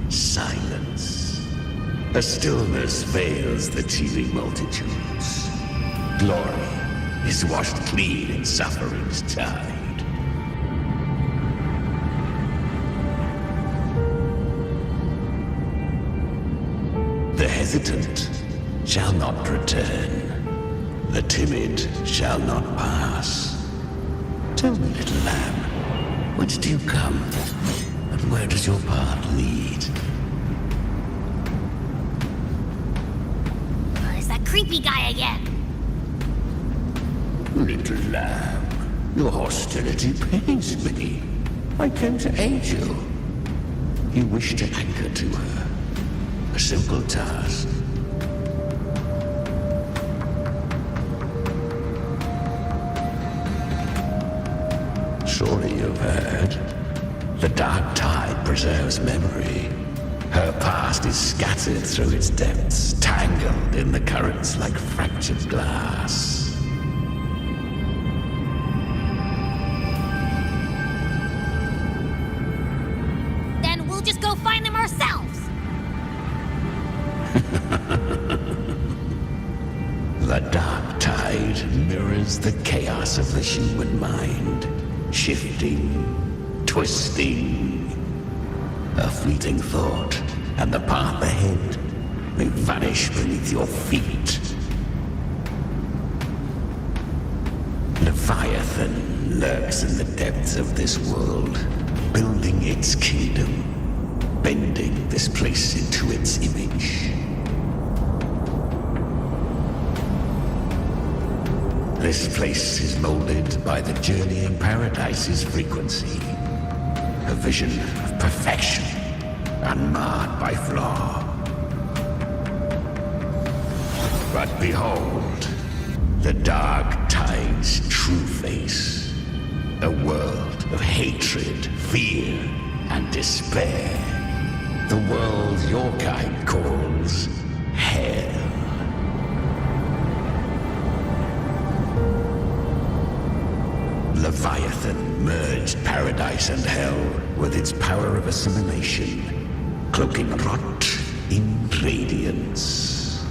silence. A stillness veils the teeming multitudes. Glory is washed clean in suffering's tide. The hesitant shall not return. The timid shall not pass. Tell me, little lamb, whence do you come? And where does your path lead? It's that creepy guy again. Little lamb, your hostility pains me. I came to aid you. You wish to anchor to her. A simple task. Surely you've heard. The Dark Tide preserves memory. Her past is scattered through its depths, tangled in the currents like fractured glass. Then we'll just go find them ourselves. The Dark Tide mirrors the chaos of the human mind, shifting, twisting. A fleeting thought, and the path ahead may vanish beneath your feet. Leviathan lurks in the depths of this world, building its kingdom, bending this place into its image. This place is molded by the journeying paradise's frequency. A vision of perfection, unmarred by flaw. But behold, the Dark Tide's true face. A world of hatred, fear, and despair. The world your kind calls hell. Leviathan merged paradise and hell with its power of assimilation, cloaking rot in radiance.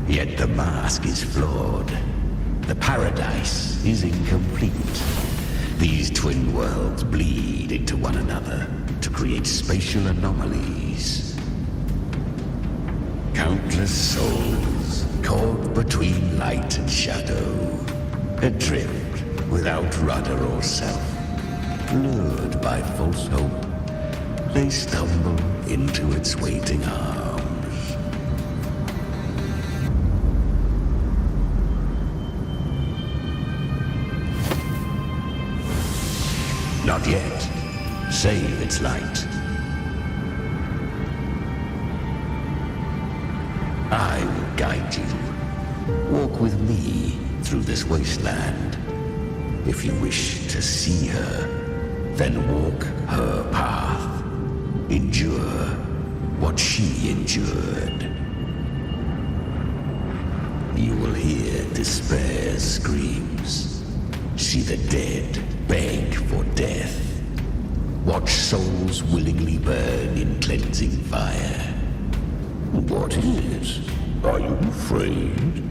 Yet the mask is flawed. The paradise is incomplete. These twin worlds bleed into one another to create spatial anomalies. restless souls caught between light and shadow, adrift without rudder or self, lured by false hope, they stumble into its waiting arms. Not yet. Save its light. I will guide you. Walk with me through this wasteland. If you wish to see her, then walk her path. Endure what she endured. You will hear despair's screams. See the dead beg for death. Watch souls willingly burn in cleansing fire. What is? Are you afraid?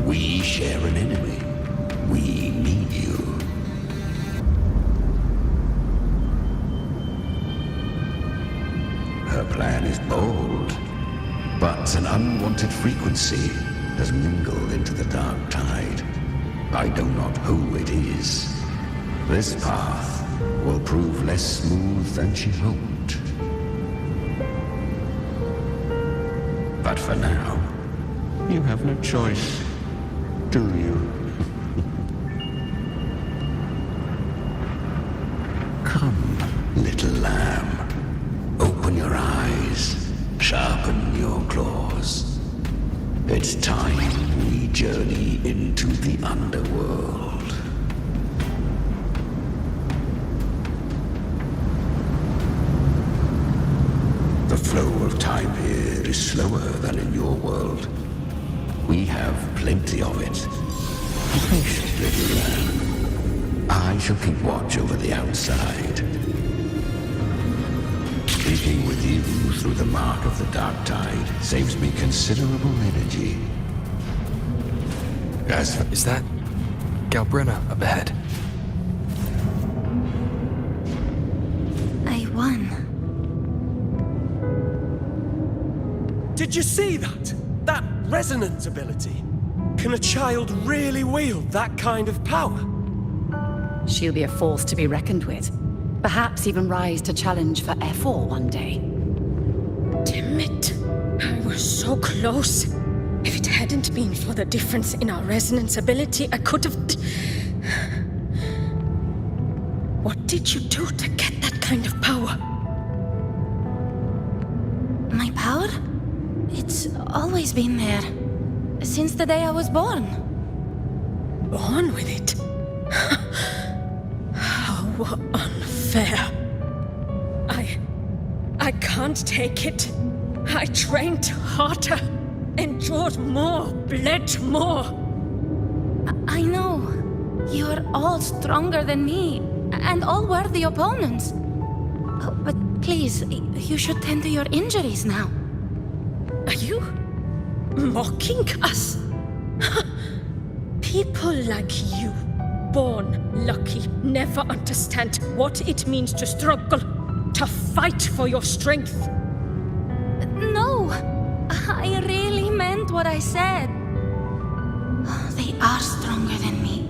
We share an enemy. We need you. Her plan is bold, but an unwanted frequency has mingled into the dark tide. I know not who it is. This path will prove less smooth than she hoped. But for now, you have no choice, do you? Come, little lamb. Open your eyes, sharpen your claws. It's time we journey into the underworld. The flow of time here is slower than in your world. We have plenty of it. Be patient, little lamb. I shall keep watch over the outside. Speaking with you through the mark of the dark tide saves me considerable energy. Is that Galbrina up ahead? I won. Did you see that? That resonance ability? Can a child really wield that kind of power? She'll be a force to be reckoned with. Perhaps even rise to challenge for F4 one day. Damn it. I was so close. If it hadn't been for the difference in our resonance ability, I could have... What did you do to get that kind of power? My power? It's always been there. Since the day I was born. Born with it? How unfair. I can't take it. I trained harder, endured more, bled more. I know. You're all stronger than me, and all worthy opponents. Oh, but please, you should tend to your injuries now. Are you mocking us? People like you, born lucky, never understand what it means to struggle, to fight for your strength. No, I really meant what I said. They are stronger than me,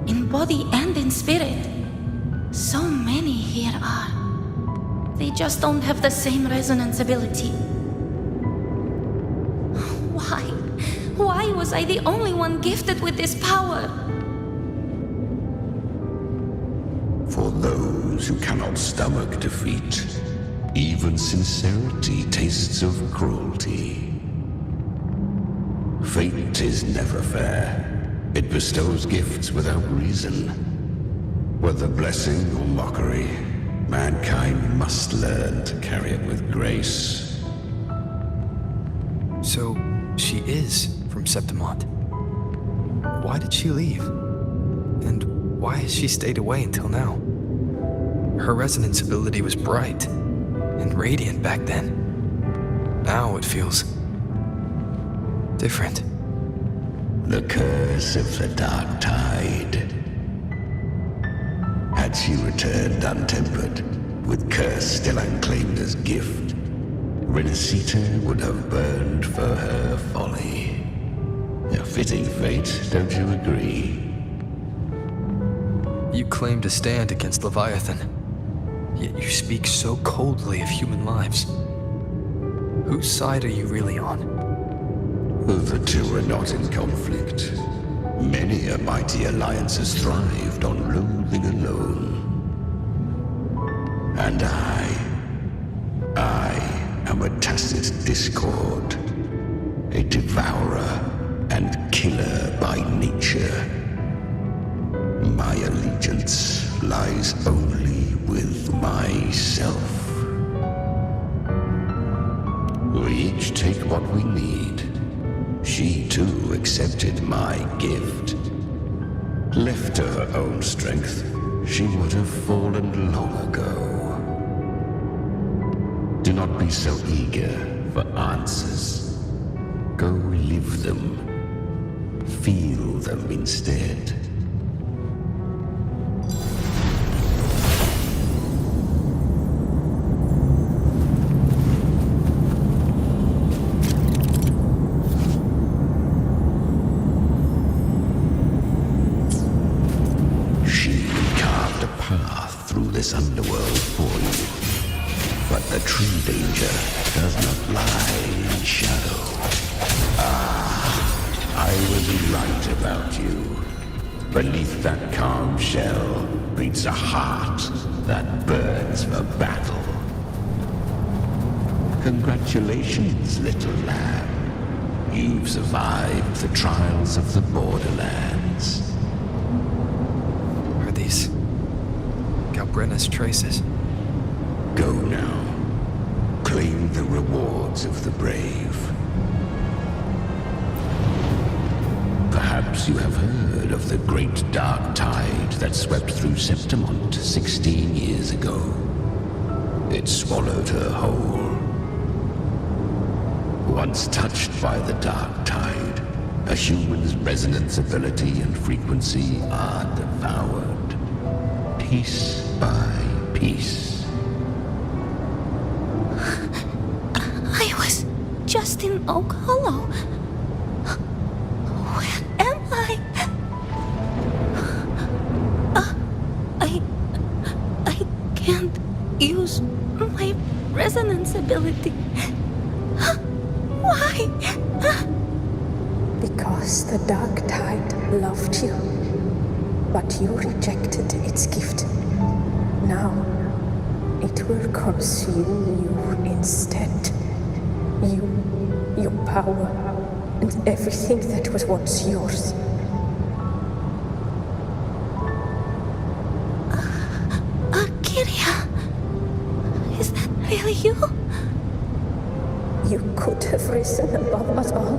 in body and in spirit. So many here are. They just don't have the same resonance ability. Why was I the only one gifted with this power? For those who cannot stomach defeat, even sincerity tastes of cruelty. Fate is never fair. It bestows gifts without reason. Whether blessing or mockery, mankind must learn to carry it with grace. So, she is from Septimont. Why did she leave? And why has she stayed away until now? Her resonance ability was bright and radiant back then. Now it feels different. The curse of the Dark Tide. Had she returned untempered, with curse still unclaimed as gift, Renacita would have burned for her folly. A fitting fate, don't you agree? You claim to stand against Leviathan, yet you speak so coldly of human lives. Whose side are you really on? The two are not in conflict. Many a mighty alliance has thrived on loathing alone. And I am a tacit discord, a devourer and killer by nature. My allegiance lies only with myself. We each take what we need. She too accepted my gift. Left to her own strength, she would have fallen long ago. Do not be so eager for answers. Go live them. Feel them instead. This underworld for you. But the true danger does not lie in shadow. I was right about you. Beneath that calm shell beats a heart that burns for battle. Congratulations, little lamb. You've survived the trials of the borderlands. Are these Galbrenna's traces? Go now. Claim the rewards of the brave. Perhaps you have heard of the great dark tide that swept through Septimont 16 years ago. It swallowed her whole. Once touched by the dark tide, a human's resonance ability and frequency are devoured. Piece by piece. I was just in Oak Hollow. Where am I? I can't use my resonance ability. Why? Because the Dark Tide loved you, but you rejected its gift. Now, it will consume you instead. You, your power, and everything that was once yours. Kyria, is that really you? You could have risen above us all.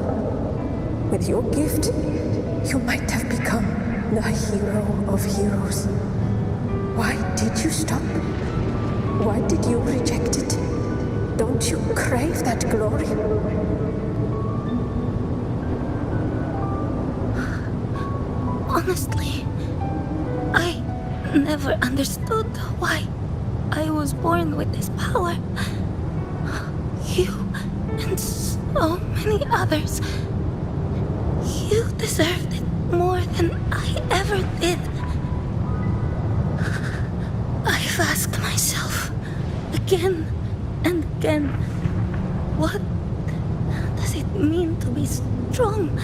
With your gift, you might have become the hero of heroes. Why did you stop? Why did you reject it? Don't you crave that glory? Honestly, I never understood why I was born with this power. You and so many others, you deserved it more than I ever did. I've asked myself again and again, what does it mean to be strong?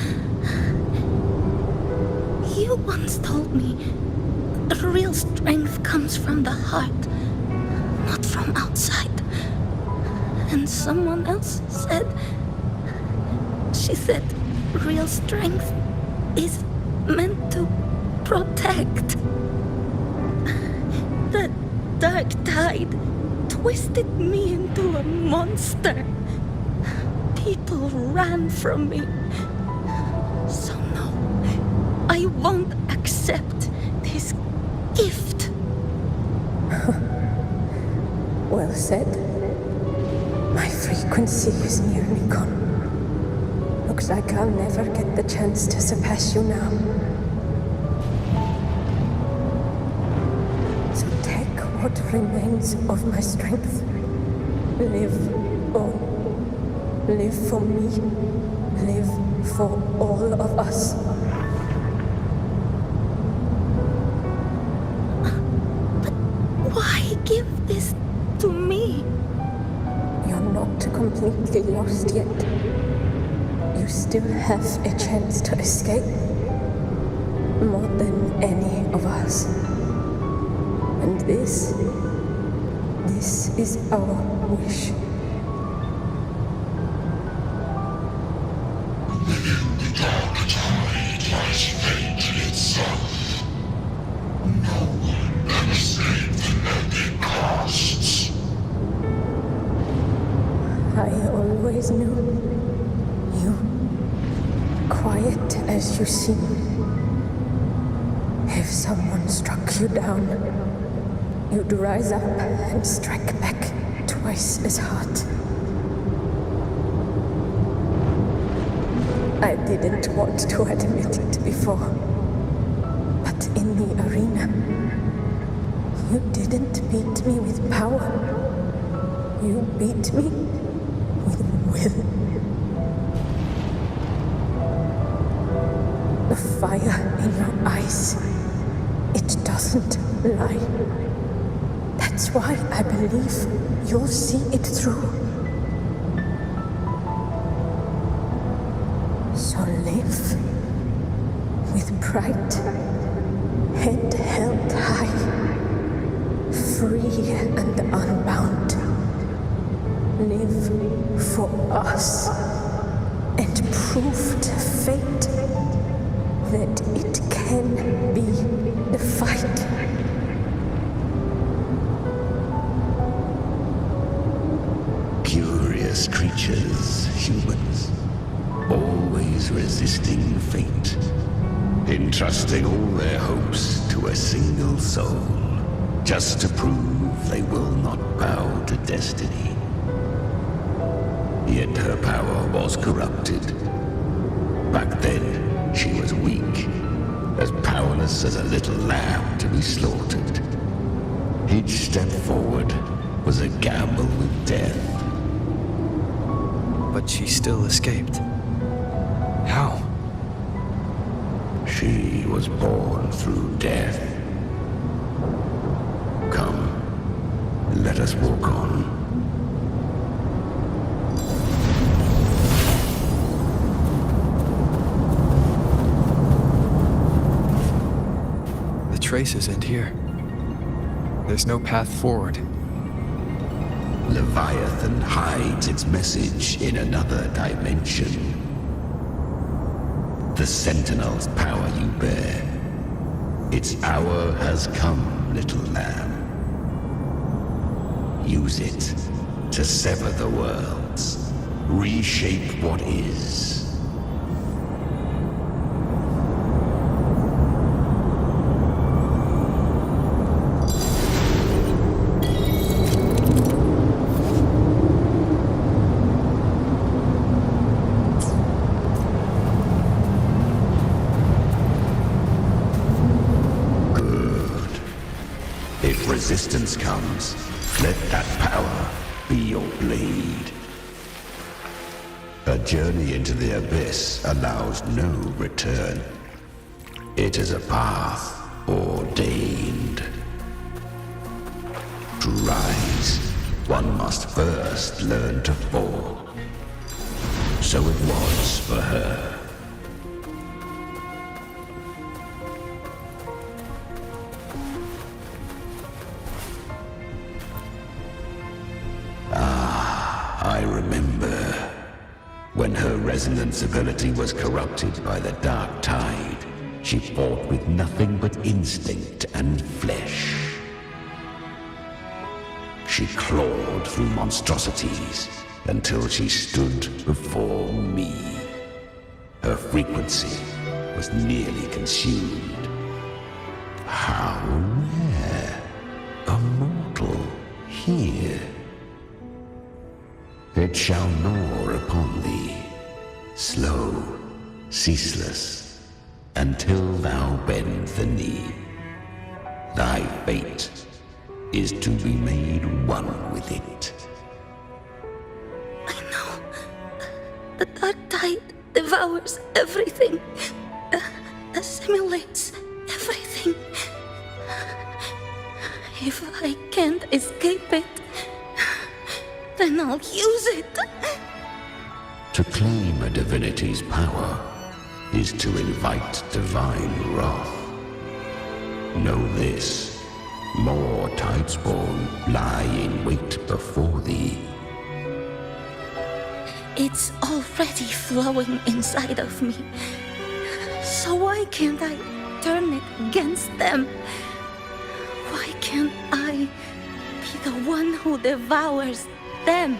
You once told me that real strength comes from the heart, not from outside. And someone else said, she said, real strength is meant to protect. The dark tide twisted me into a monster. People ran from me. So no, I won't accept this gift. Well said. My frequency is nearly gone. Looks Looks like I'll never get the chance to surpass you now. So take what remains of my strength. Live on. Live for me. Live for all of us. Why give this to me? You're not completely lost yet. You still have a chance to escape. More than any of us. And this is our wish. Within the dark tide lies fate itself. No one can escape the net it casts. I always knew you, quiet as you seem. If someone struck you down, you'd rise up and strike back twice as hard. I didn't want to admit it before, but in the arena, you didn't beat me with power. You beat me with will. The fire in your eyes, it doesn't lie. That's why I believe you'll see it through. So live with pride, head held high, free and unbound. Live for us and prove to fate that it can be defied. Curious creatures, humans, always resisting fate, entrusting all their hopes to a single soul, just to prove they will not bow to destiny. Yet her power was corrupted. Back then, she was weak, as powerless as a little lamb to be slaughtered. Each step forward was a gamble with death. But she still escaped. How? She was born through death. Come, let us walk on. The traces end here. There's no path forward. Leviathan hides its message in another dimension. The Sentinel's power you bear. Its hour has come, little lamb. Use it to sever the worlds, reshape what is. Resistance comes, let that power be your blade. A journey into the abyss allows no return. It is a path ordained. To rise, one must first learn to fall. So it was for her. I remember when her resonance ability was corrupted by the dark tide. She fought with nothing but instinct and flesh. She clawed through monstrosities until she stood before me. Her frequency was nearly consumed. How rare! A mortal here. It shall gnaw upon thee, slow, ceaseless, until thou bend the knee. Thy fate is to be made one with it. I know. The dark tide devours everything, assimilates everything. If I can't escape it, then I'll use it. To claim a divinity's power is to invite divine wrath. Know this, more Tidespawn lie in wait before thee. It's already flowing inside of me. So why can't I turn it against them? Why can't I be the one who devours them?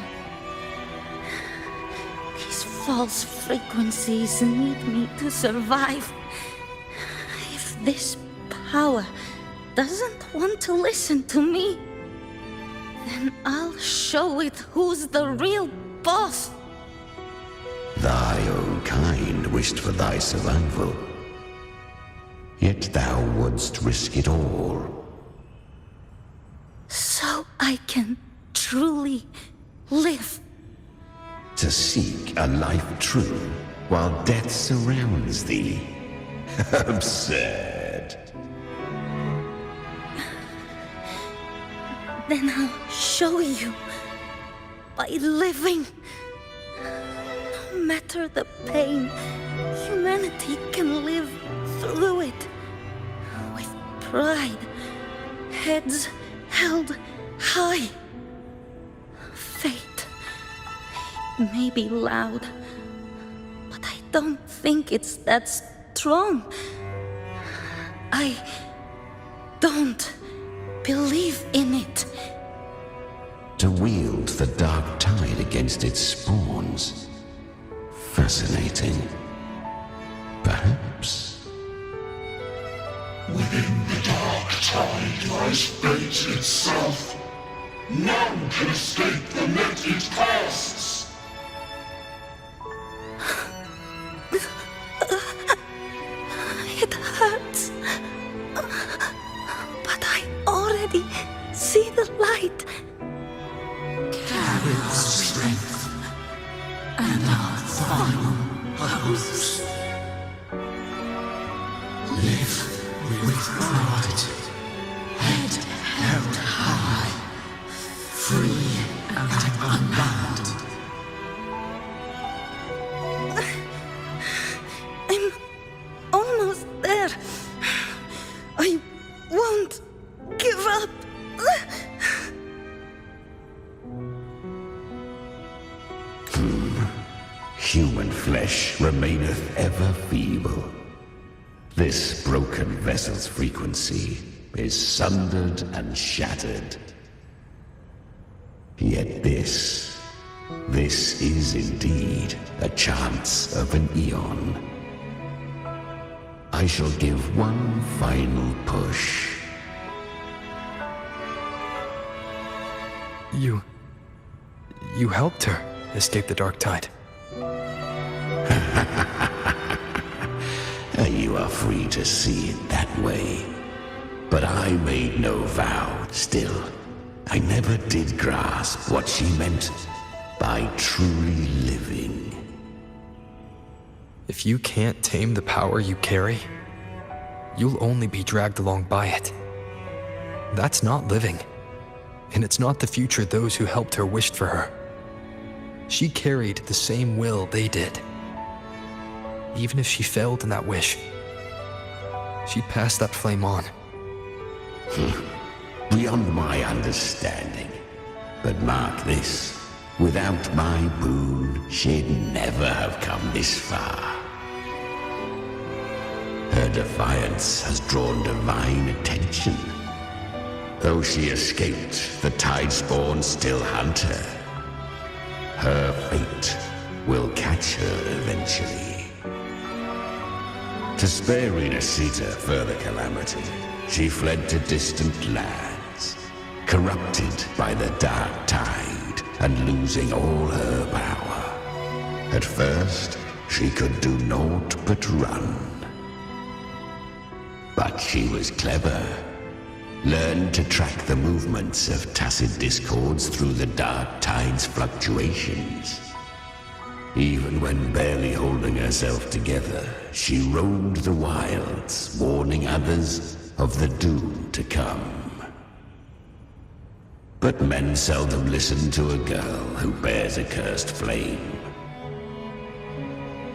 These false frequencies need me to survive. If this power doesn't want to listen to me, then I'll show it who's the real boss. Thy own kind wished for thy survival, yet thou wouldst risk it all. So I can truly live. To seek a life true while death surrounds thee. Absurd. Then I'll show you by living. No matter the pain, humanity can live through it with pride, heads held high. Fate may be loud, but I don't think it's that strong. I don't believe in it. To wield the dark tide against its spawns. Fascinating. Perhaps. Within the dark tide lies fate itself. None can escape the net it casts. It hurts. But I already see the light. Carry our strength and our final hopes. Live with pride, head held high, free and unbound. I'm almost there. I won't give up. Human flesh remaineth ever feeble. This broken vessel's frequency is sundered and shattered. Yet this is indeed a chance of an eon. I shall give one final push. You helped her escape the dark tide. You are free to see it that way. But I made no vow. Still, I never did grasp what she meant by truly living. If you can't tame the power you carry, you'll only be dragged along by it. That's not living. And it's not the future those who helped her wished for her. She carried the same will they did. Even if she failed in that wish, she passed that flame on. Beyond my understanding. But mark this, without my boon, she'd never have come this far. Her defiance has drawn divine attention. Though she escaped, the Tidespawn still hunt her. Her fate will catch her eventually. To spare Renacita further calamity, she fled to distant lands, corrupted by the dark tide and losing all her power. At first, she could do naught but run. But she was clever. Learned to track the movements of tacit discords through the dark tide's fluctuations. Even when barely holding herself together, she roamed the wilds, warning others of the doom to come. But men seldom listen to a girl who bears a cursed flame.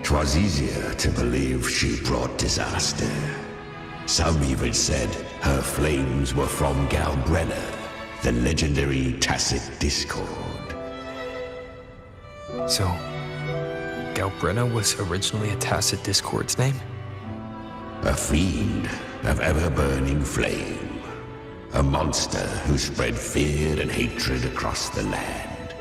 'Twas easier to believe she brought disaster. Some even said her flames were from Galbrenna, the legendary tacit discord. So, Galbrenna was originally a tacit discord's name? A fiend of ever-burning flame. A monster who spread fear and hatred across the land,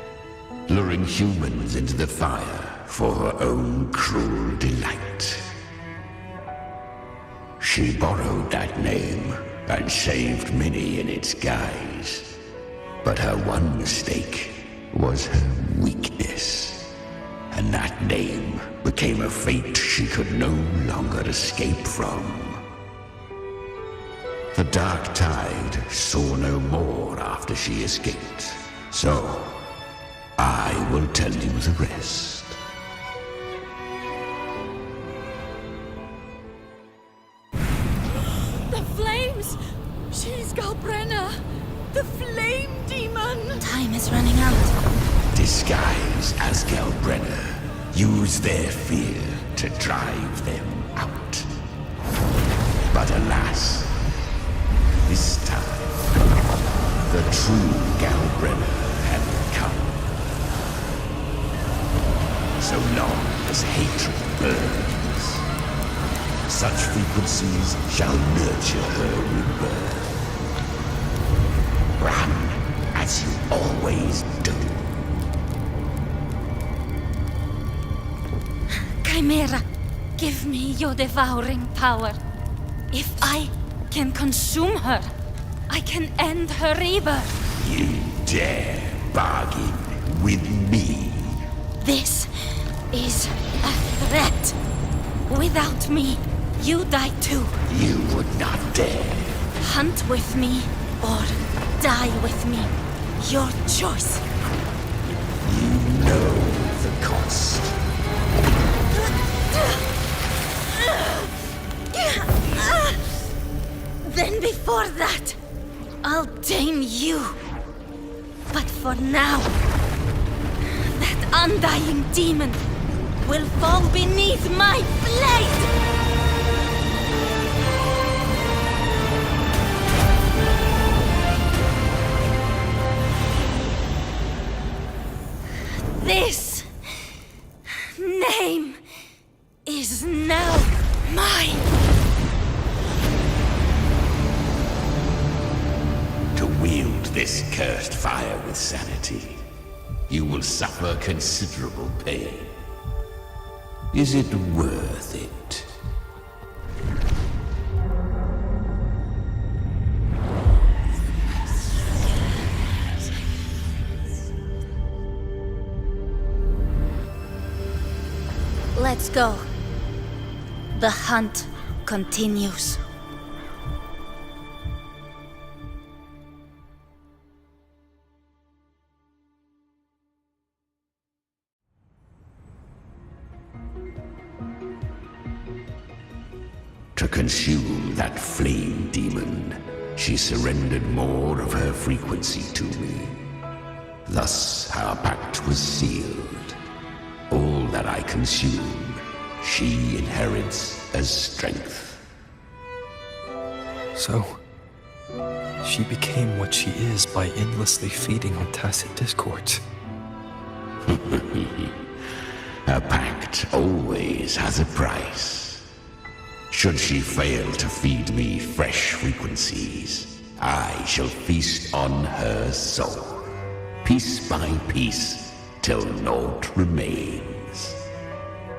luring humans into the fire for her own cruel delight. She borrowed that name and saved many in its guise. But her one mistake was her weakness. And that name became a fate she could no longer escape from. The dark tide saw no more after she escaped. So, I will tell you the rest. The flames! She's Galbrenna! The flame demon! Time is running out. Disguised as Galbrenna, use their fear to drive them out. But alas, this time, the true Galbrenna had come. So long as hatred burns, such frequencies shall nurture her rebirth. Run as you always do. Chimera, give me your devouring power. If I can consume her, I can end her rebirth. You dare bargain with me? This is a threat. Without me, you die too. You would not dare. Hunt with me or die with me. Your choice. You know the cost. Then before that, I'll tame you. But for now, that undying demon will fall beneath my blade! This name is now mine. To wield this cursed fire with sanity, you will suffer considerable pain. Is it worth it? Let's go. The hunt continues. To consume that flame demon, she surrendered more of her frequency to me. Thus our pact was sealed. All that I consume, she inherits as strength. So, she became what she is by endlessly feeding on tacit discords. A pact always has a price. Should she fail to feed me fresh frequencies, I shall feast on her soul, piece by piece, till naught remains.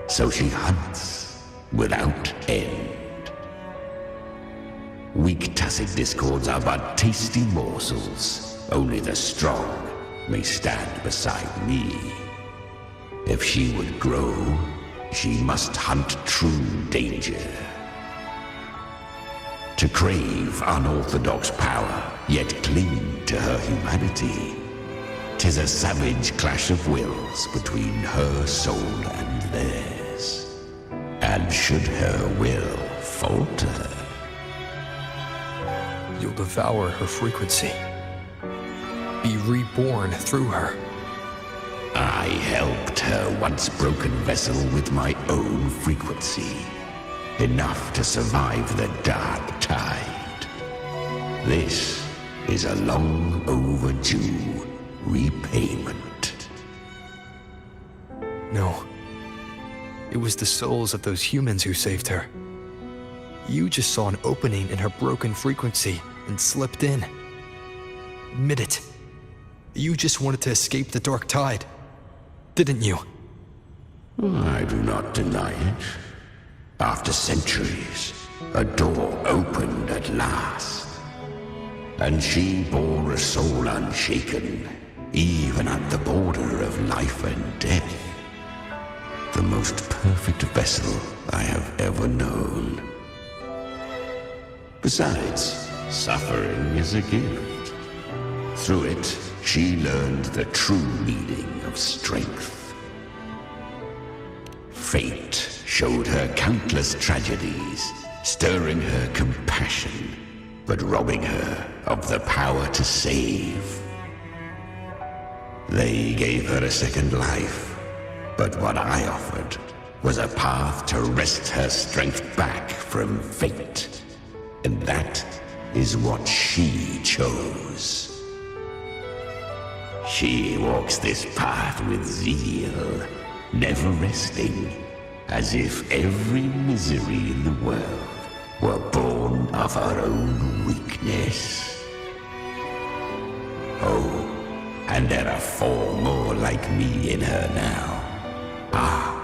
So she hunts without end. Weak tacit discords are but tasty morsels. Only the strong may stand beside me. If she would grow, she must hunt true danger. To crave unorthodox power, yet cling to her humanity. 'Tis a savage clash of wills between her soul and theirs. And should her will falter, You'll devour her frequency. Be reborn through her. I helped her once broken vessel with my own frequency. Enough to survive the dark tide. This is a long overdue repayment. No. It was the souls of those humans who saved her. You just saw an opening in her broken frequency and slipped in. Admit it. You just wanted to escape the dark tide, didn't you? I do not deny it. After centuries, a door opened at last. And she bore a soul unshaken, even at the border of life and death. The most perfect vessel I have ever known. Besides, suffering is a gift. Through it, she learned the true meaning of strength. Fate showed her countless tragedies, stirring her compassion, but robbing her of the power to save. They gave her a second life, but what I offered was a path to wrest her strength back from fate. And that is what she chose. She walks this path with zeal, never resting, as if every misery in the world were born of her own weakness. Oh, and there are 4 more like me in her now. Ah,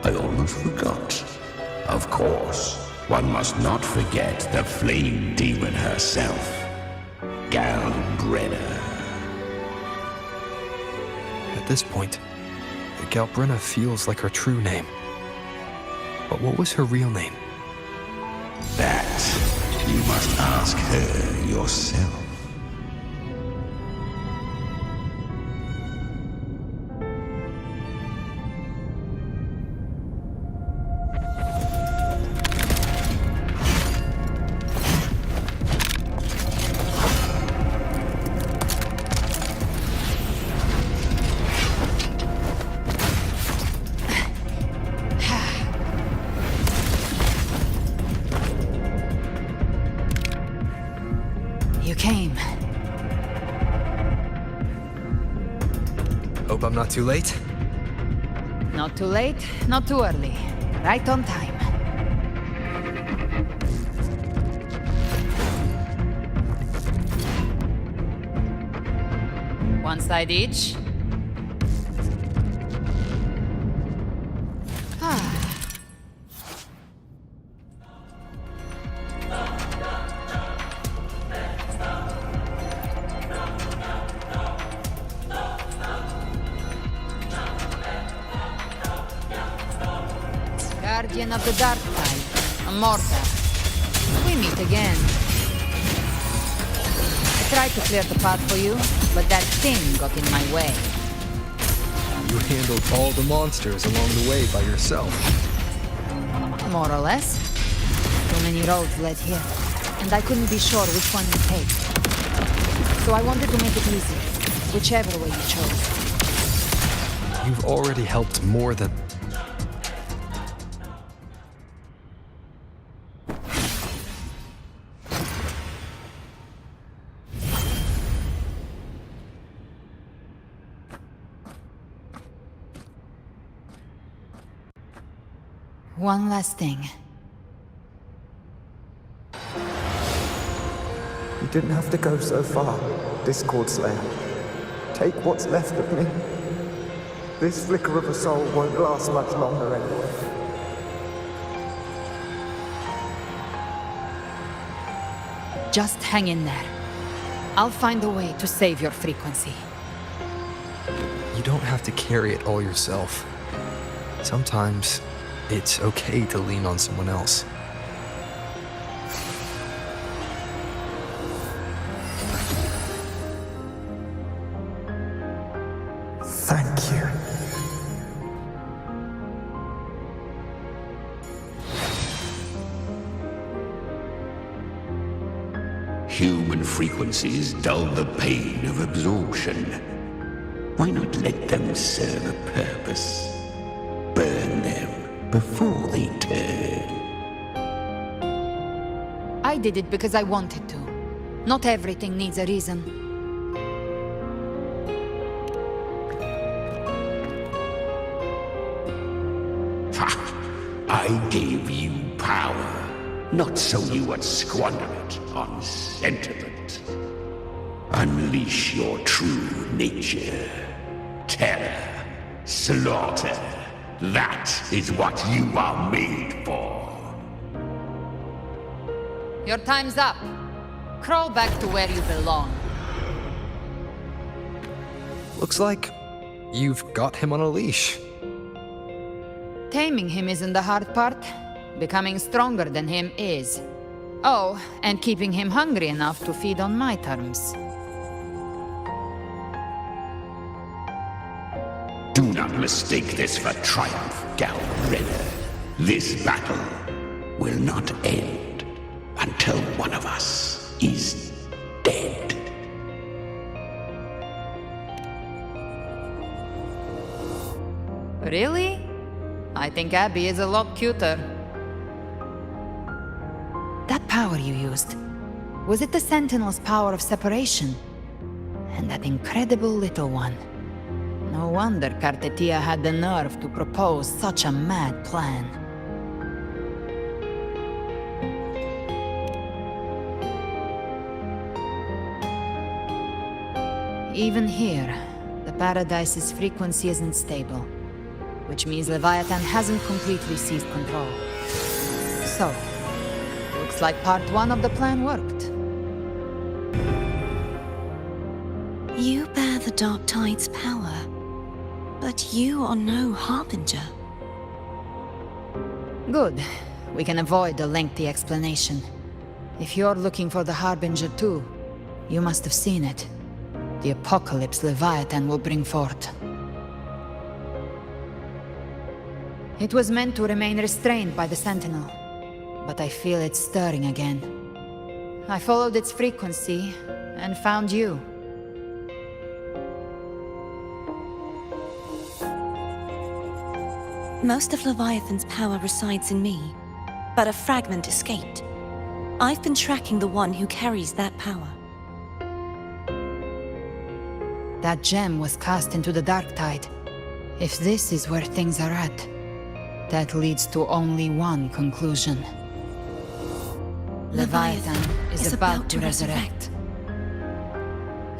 I almost forgot. Of course, one must not forget the flame demon herself, Galbrenna. At this point, Galbrenna feels like her true name. But what was her real name? That you must ask her yourself. You came. Hope I'm not too late. Not too late, not too early. Right on time. One side each. Guardian of the Dark Tide, Amorta. We meet again. I tried to clear the path for you, but that thing got in my way. You handled all the monsters along the way by yourself. More or less. Too many roads led here, and I couldn't be sure which one to take. So I wanted to make it easy, whichever way you chose. You've already helped more than... One last thing. You didn't have to go so far, Discord Slayer. Take what's left of me. This flicker of a soul won't last much longer anyway. Just hang in there. I'll find a way to save your frequency. You don't have to carry it all yourself. Sometimes, It's okay to lean on someone else. Thank you. Human frequencies dull the pain of absorption. Why not let them serve a purpose? Burn them before they turn. I did it because I wanted to. Not everything needs a reason. Ha! I gave you power, not so you would squander it on sentiment. Unleash your true nature. Terror, slaughter. That is what you are made for. Your time's up. Crawl back to where you belong. Looks like you've got him on a leash. Taming him isn't the hard part. Becoming stronger than him is. Oh, and keeping him hungry enough to feed on my terms. Do not mistake this for triumph, Galredder. This battle will not end until one of us is dead. Really? I think Abby is a lot cuter. That power you used, was it the Sentinel's power of separation? And that incredible little one. No wonder Cartetia had the nerve to propose such a mad plan. Even here, the Paradise's frequency isn't stable, which means Leviathan hasn't completely seized control. So, looks like part 1 of the plan worked. You bear the Dark Tide's power, but you are no Harbinger. Good. We can avoid a lengthy explanation. If you're looking for the Harbinger too, you must have seen it. The apocalypse Leviathan will bring forth. It was meant to remain restrained by the Sentinel, but I feel it stirring again. I followed its frequency and found you. Most of Leviathan's power resides in me, but a fragment escaped. I've been tracking the one who carries that power. That gem was cast into the Dark Tide. If this is where things are at, that leads to only one conclusion. Leviathan is about to resurrect.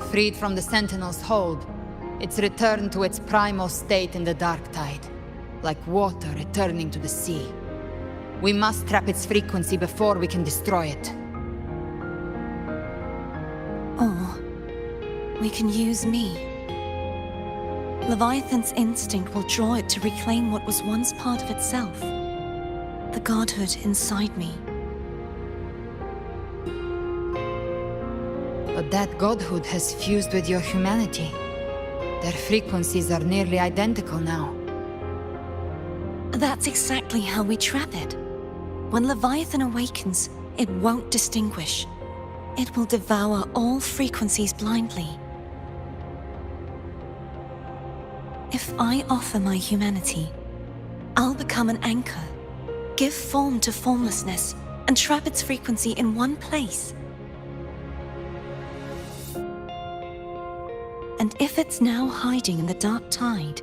Freed from the Sentinel's hold, it's returned to its primal state in the Dark Tide, like water returning to the sea. We must trap its frequency before we can destroy it. Or we can use me. Leviathan's instinct will draw it to reclaim what was once part of itself. The godhood inside me. But that godhood has fused with your humanity. Their frequencies are nearly identical now. That's exactly how we trap it. When Leviathan awakens, it won't distinguish. It will devour all frequencies blindly. If I offer my humanity, I'll become an anchor, give form to formlessness, and trap its frequency in one place. And if it's now hiding in the Dark Tide,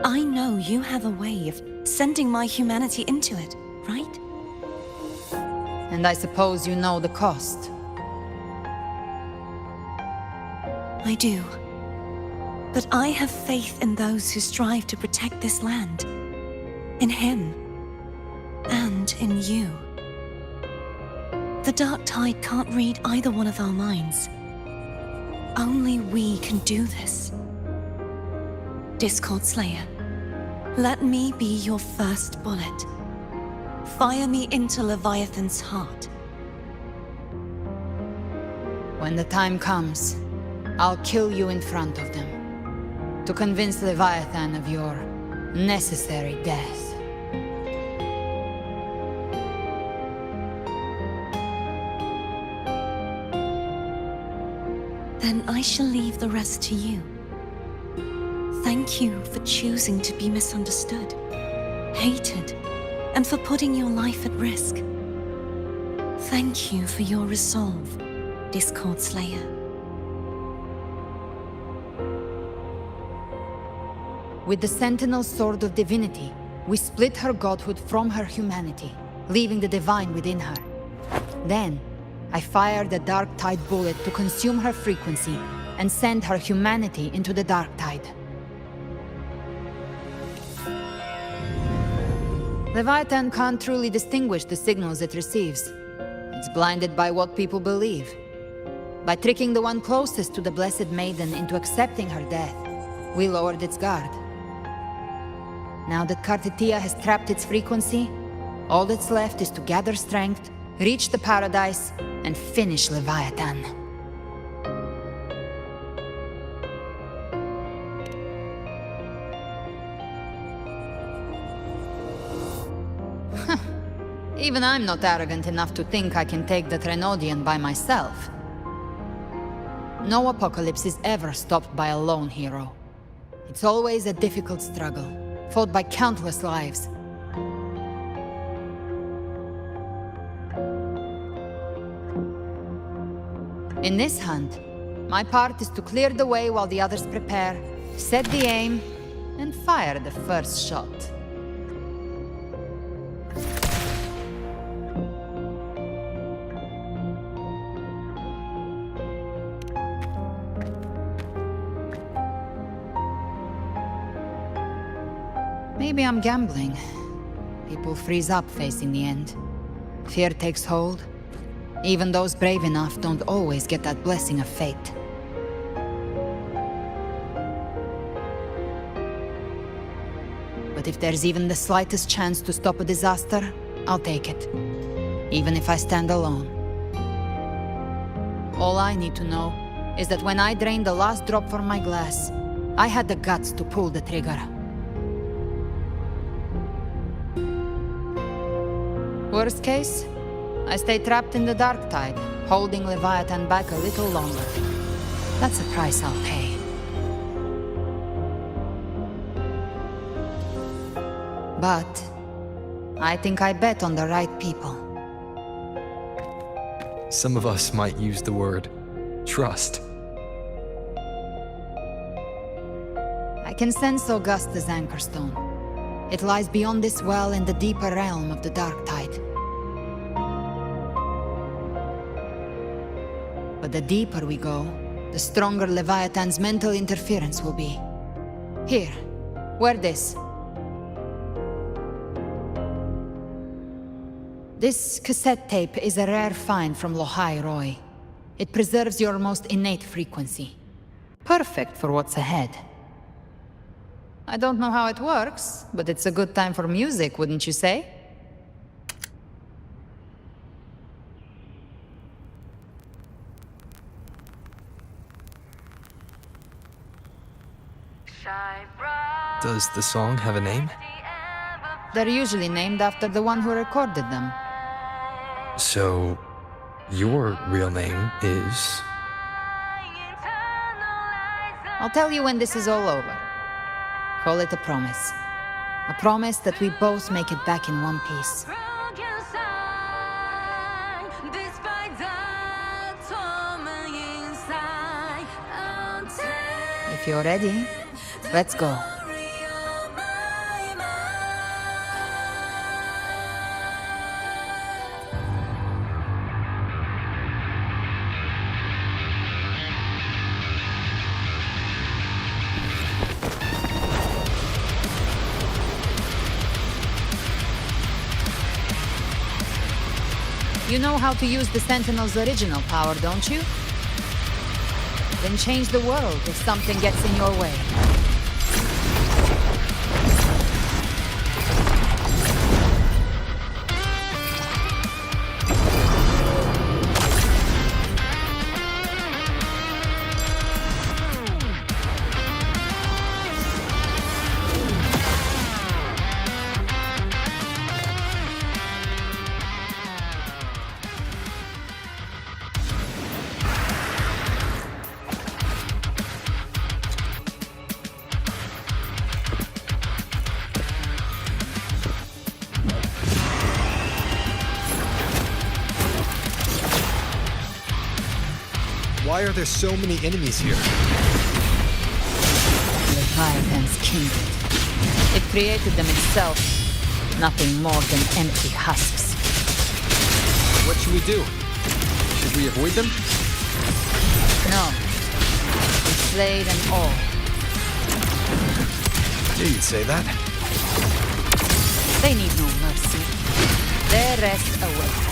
I know you have a way of sending my humanity into it, right? And I suppose you know the cost. I do. But I have faith in those who strive to protect this land. In him. And in you. The Dark Tide can't read either one of our minds. Only we can do this. Discord Slayer, Let me be your first bullet. Fire me into Leviathan's heart. When the time comes, I'll kill you in front of them, to convince Leviathan of your necessary death. Then I shall leave the rest to you. Thank you for choosing to be misunderstood, hated, and for putting your life at risk. Thank you for your resolve, Discord Slayer. With the Sentinel Sword of Divinity, we split her godhood from her humanity, leaving the divine within her. Then, I fired a Dark Tide bullet to consume her frequency and send her humanity into the Dark Tide. Leviathan can't truly distinguish the signals it receives. It's blinded by what people believe. By tricking the one closest to the Blessed Maiden into accepting her death, we lowered its guard. Now that Kartetia has trapped its frequency, all that's left is to gather strength, reach the paradise, and finish Leviathan. Even I'm not arrogant enough to think I can take the Trenodian by myself. No apocalypse is ever stopped by a lone hero. It's always a difficult struggle, fought by countless lives. In this hunt, my part is to clear the way while the others prepare, set the aim, and fire the first shot. Maybe I'm gambling. People freeze up facing the end. Fear takes hold. Even those brave enough don't always get that blessing of fate. But if there's even the slightest chance to stop a disaster, I'll take it. Even if I stand alone. All I need to know is that when I drained the last drop from my glass, I had the guts to pull the trigger. Worst case, I stay trapped in the Dark Tide, holding Leviathan back a little longer. That's a price I'll pay. But I think I bet on the right people. Some of us might use the word trust. I can sense Augusta's Anchorstone. It lies beyond this well in the deeper realm of the Dark Tide. But the deeper we go, the stronger Leviathan's mental interference will be. Here, wear this. This cassette tape is a rare find from Lohai Roy. It preserves your most innate frequency. Perfect for what's ahead. I don't know how it works, but it's a good time for music, wouldn't you say? Does the song have a name? They're usually named after the one who recorded them. So, your real name is... I'll tell you when this is all over. Call it a promise. A promise that we both make it back in one piece. If you're ready, let's go. You know how to use the Sentinel's original power, don't you? Then change the world if something gets in your way. Why are there so many enemies here? Leviathan's kindred. It created them itself. Nothing more than empty husks. What should we do? Should we avoid them? No. We slay them all. Yeah, you'd say that. They need no mercy. Their rest awaits.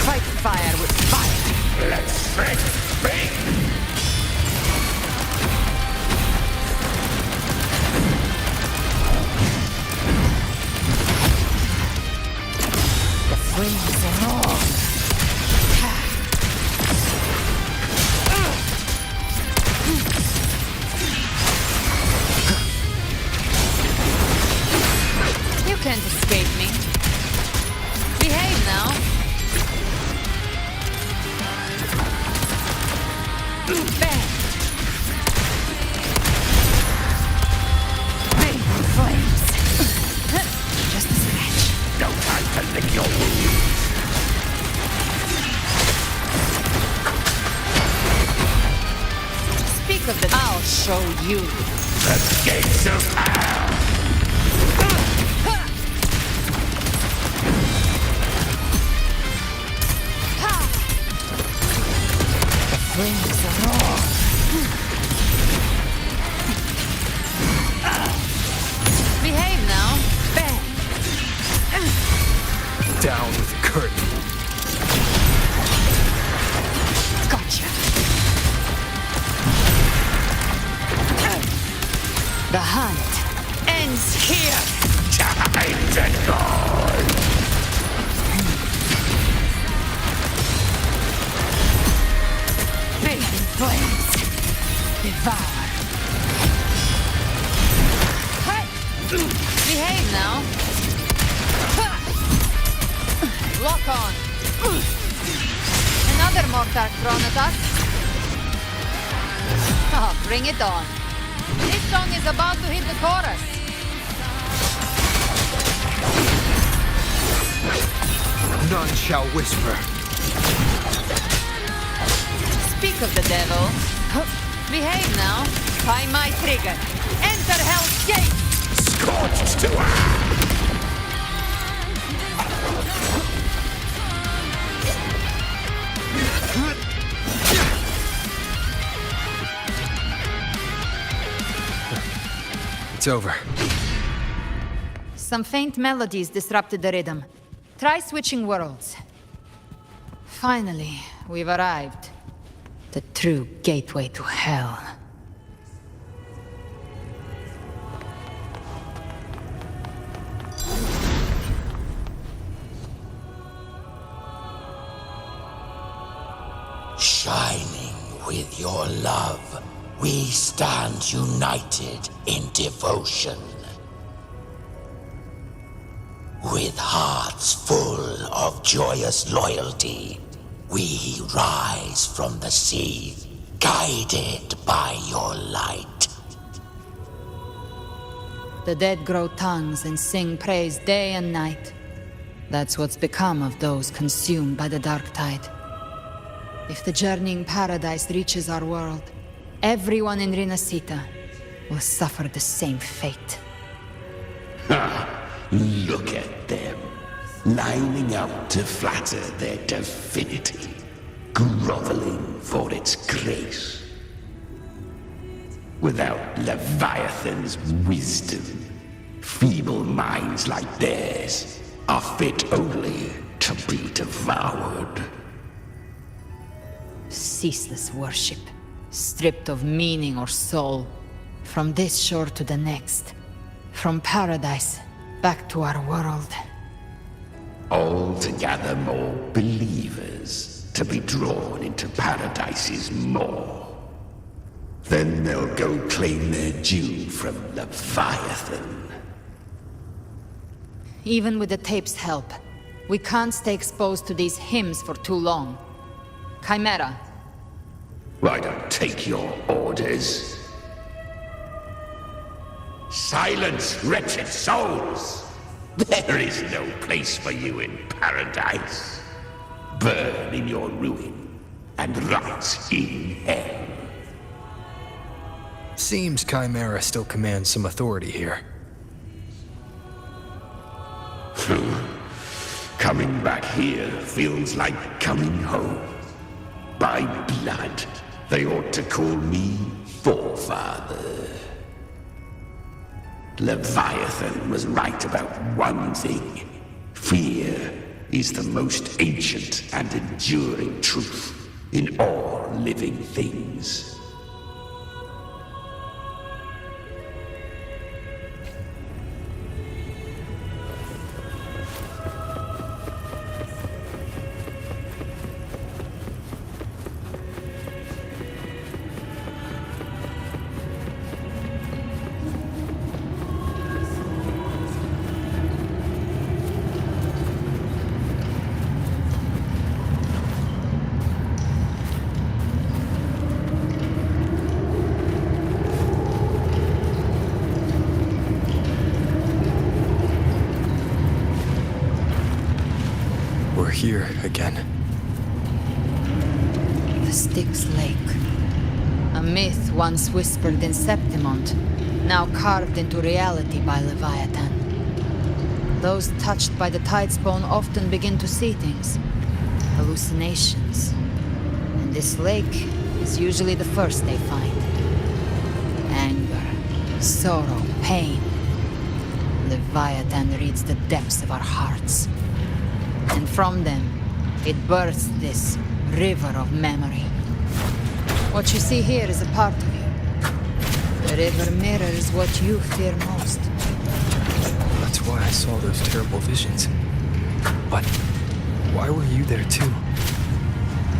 Fight fire with fire. Let's speak! The flames roar. You can't escape me. Behave now. Bang! Bang flames. Just a scratch. No time to lick your wounds. Speak of the... I'll show you. The gates of hell! Flames roar. Behave now. Bang. Down with the curtain. Gotcha. The hunt ends here. Time to go! Fading flames. Devour. Hey! Behave now. Lock on. Another mortar thrown at us. Oh, bring it on. This song is about to hit the chorus. None shall whisper. Speak of the devil. Behave now. By my trigger. Enter Hell's Gate. Scorched to earth! It's over. Some faint melodies disrupted the rhythm. Try switching worlds. Finally, we've arrived. The true gateway to hell. Shining with your love, we stand united in devotion. With hearts full of joyous loyalty, we rise from the sea, guided by your light. The dead grow tongues and sing praise day and night. That's what's become of those consumed by the dark tide. If the journeying paradise reaches our world, everyone in Rinasita will suffer the same fate. Ha! Look at them, lining up to flatter their divinity, groveling for its grace. Without Leviathan's wisdom, feeble minds like theirs are fit only to be devoured. Ceaseless worship, stripped of meaning or soul, from this shore to the next, from paradise back to our world. All to gather more believers to be drawn into Paradise's maw. Then they'll go claim their due from Leviathan. Even with the tape's help, we can't stay exposed to these hymns for too long. Chimera. I don't take your orders. Silence, wretched souls! There is no place for you in paradise. Burn in your ruin and rot in hell. Seems Chimera still commands some authority here. Coming back here feels like coming home. By blood, they ought to call me Forefather. Leviathan was right about one thing. Fear is the most ancient and enduring truth in all living things. Here again. The Styx Lake. A myth once whispered in Septimont, now carved into reality by Leviathan. Those touched by the Tidespawn often begin to see things. Hallucinations. And this lake is usually the first they find. Anger, sorrow, pain. Leviathan reads the depths of our hearts. And from them, it births this river of memory. What you see here is a part of you. The river mirrors what you fear most. That's why I saw those terrible visions. But why were you there too?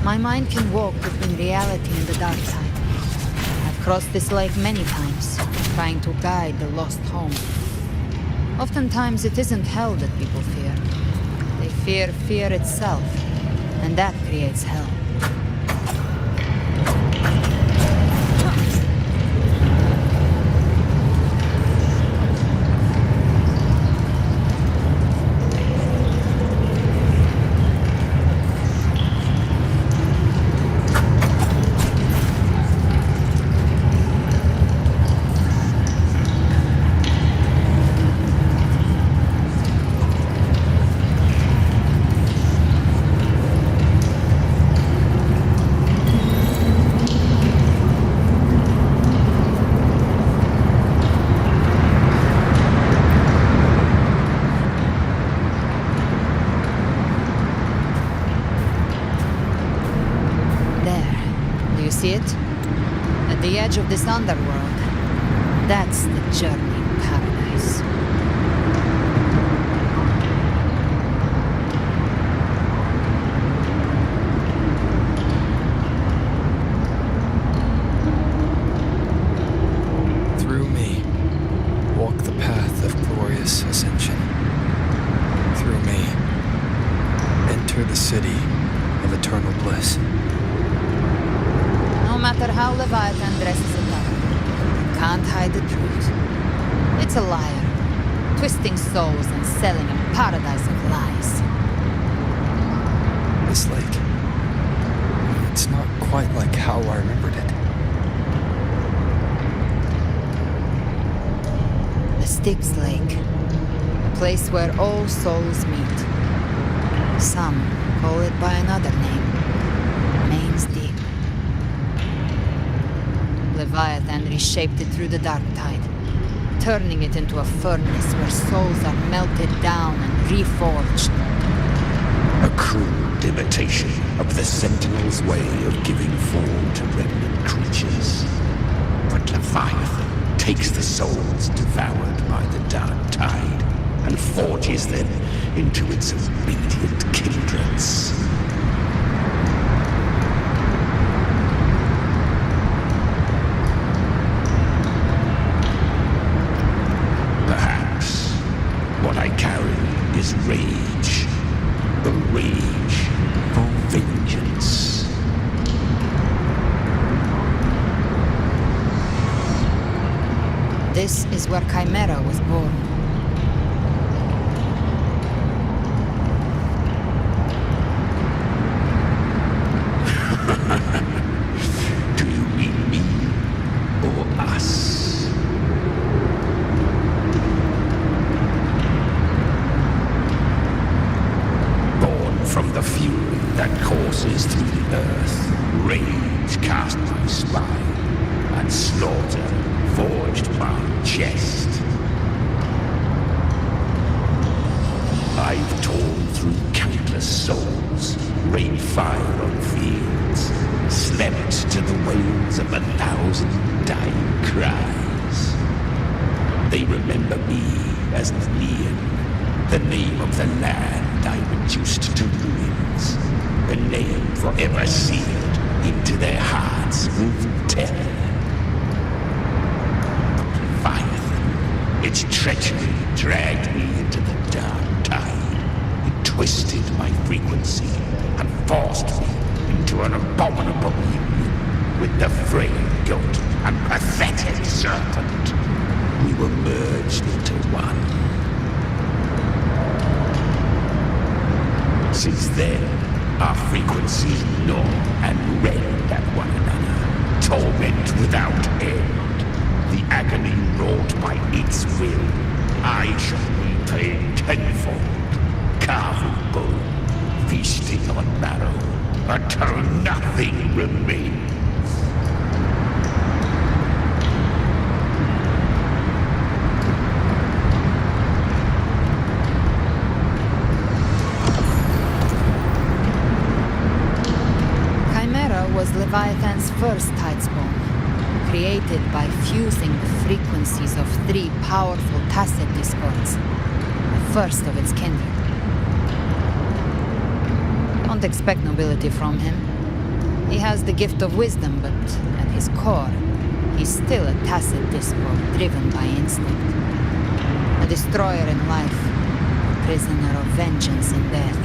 My mind can walk between reality and the dark tide. I've crossed this lake many times, trying to guide the lost home. Oftentimes it isn't hell that people fear. They fear fear itself, and that creates hell. See it? At the edge of this underworld, that's the journey in paradise. Through me, walk the path of glorious ascension. Through me, enter the city of eternal bliss. No matter how Leviathan dresses it up, you can't hide the truth. It's a liar, twisting souls and selling a paradise of lies. This lake, it's not quite like how I remembered it. The Styx Lake, a place where all souls meet. Some call it by another name, Main's Deep. Leviathan reshaped it through the dark tide, turning it into a furnace where souls are melted down and reforged. A crude imitation of the Sentinel's way of giving form to remnant creatures. But Leviathan takes the souls devoured by the dark tide and forges them into its obedient kindreds. What I carry is rage. The rage for vengeance. This is where Chimera was born. chest. I've torn through countless souls, rained fire on fields, slept to the wails of 1,000 dying cries. They remember me as Neon, the name of the land I reduced to ruins, a name forever sealed into their hearts with terror. Leviathan, its treachery dragged me into the dark tide. It twisted my frequency and forced me into an abominable union with the frail goat and pathetic serpent. We were merged into one. Since then, our frequencies gnaw and rend at one another, torment without end. The agony wrought by its will, I shall repay tenfold, carving bone, feasting on marrow, until nothing remains. Was Leviathan's first tidespawn, created by fusing the frequencies of 3 powerful tacit discords, the first of its kindred. Don't expect nobility from him. He has the gift of wisdom, but at his core, he's still a tacit discord driven by instinct. A destroyer in life, a prisoner of vengeance in death.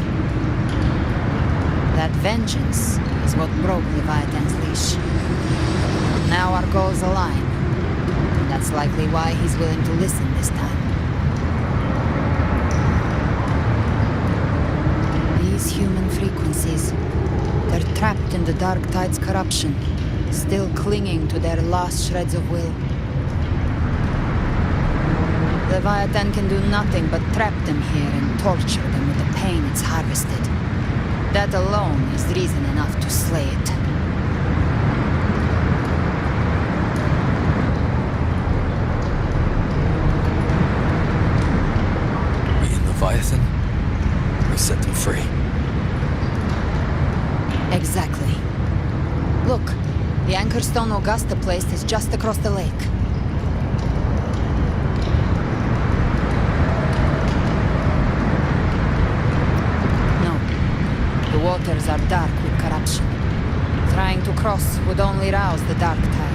That vengeance is what broke Leviathan's leash. Now our goals align, and that's likely why he's willing to listen this time. These human frequencies, they're trapped in the Dark Tide's corruption, still clinging to their last shreds of will. Leviathan can do nothing but trap them here and torture them with the pain it's harvested. That alone is reason enough to slay it. We and Leviathan? We set them free. Exactly. Look, the Anchorstone Augusta place is just across the lake. The waters are dark with corruption. Trying to cross would only rouse the Dark Tide.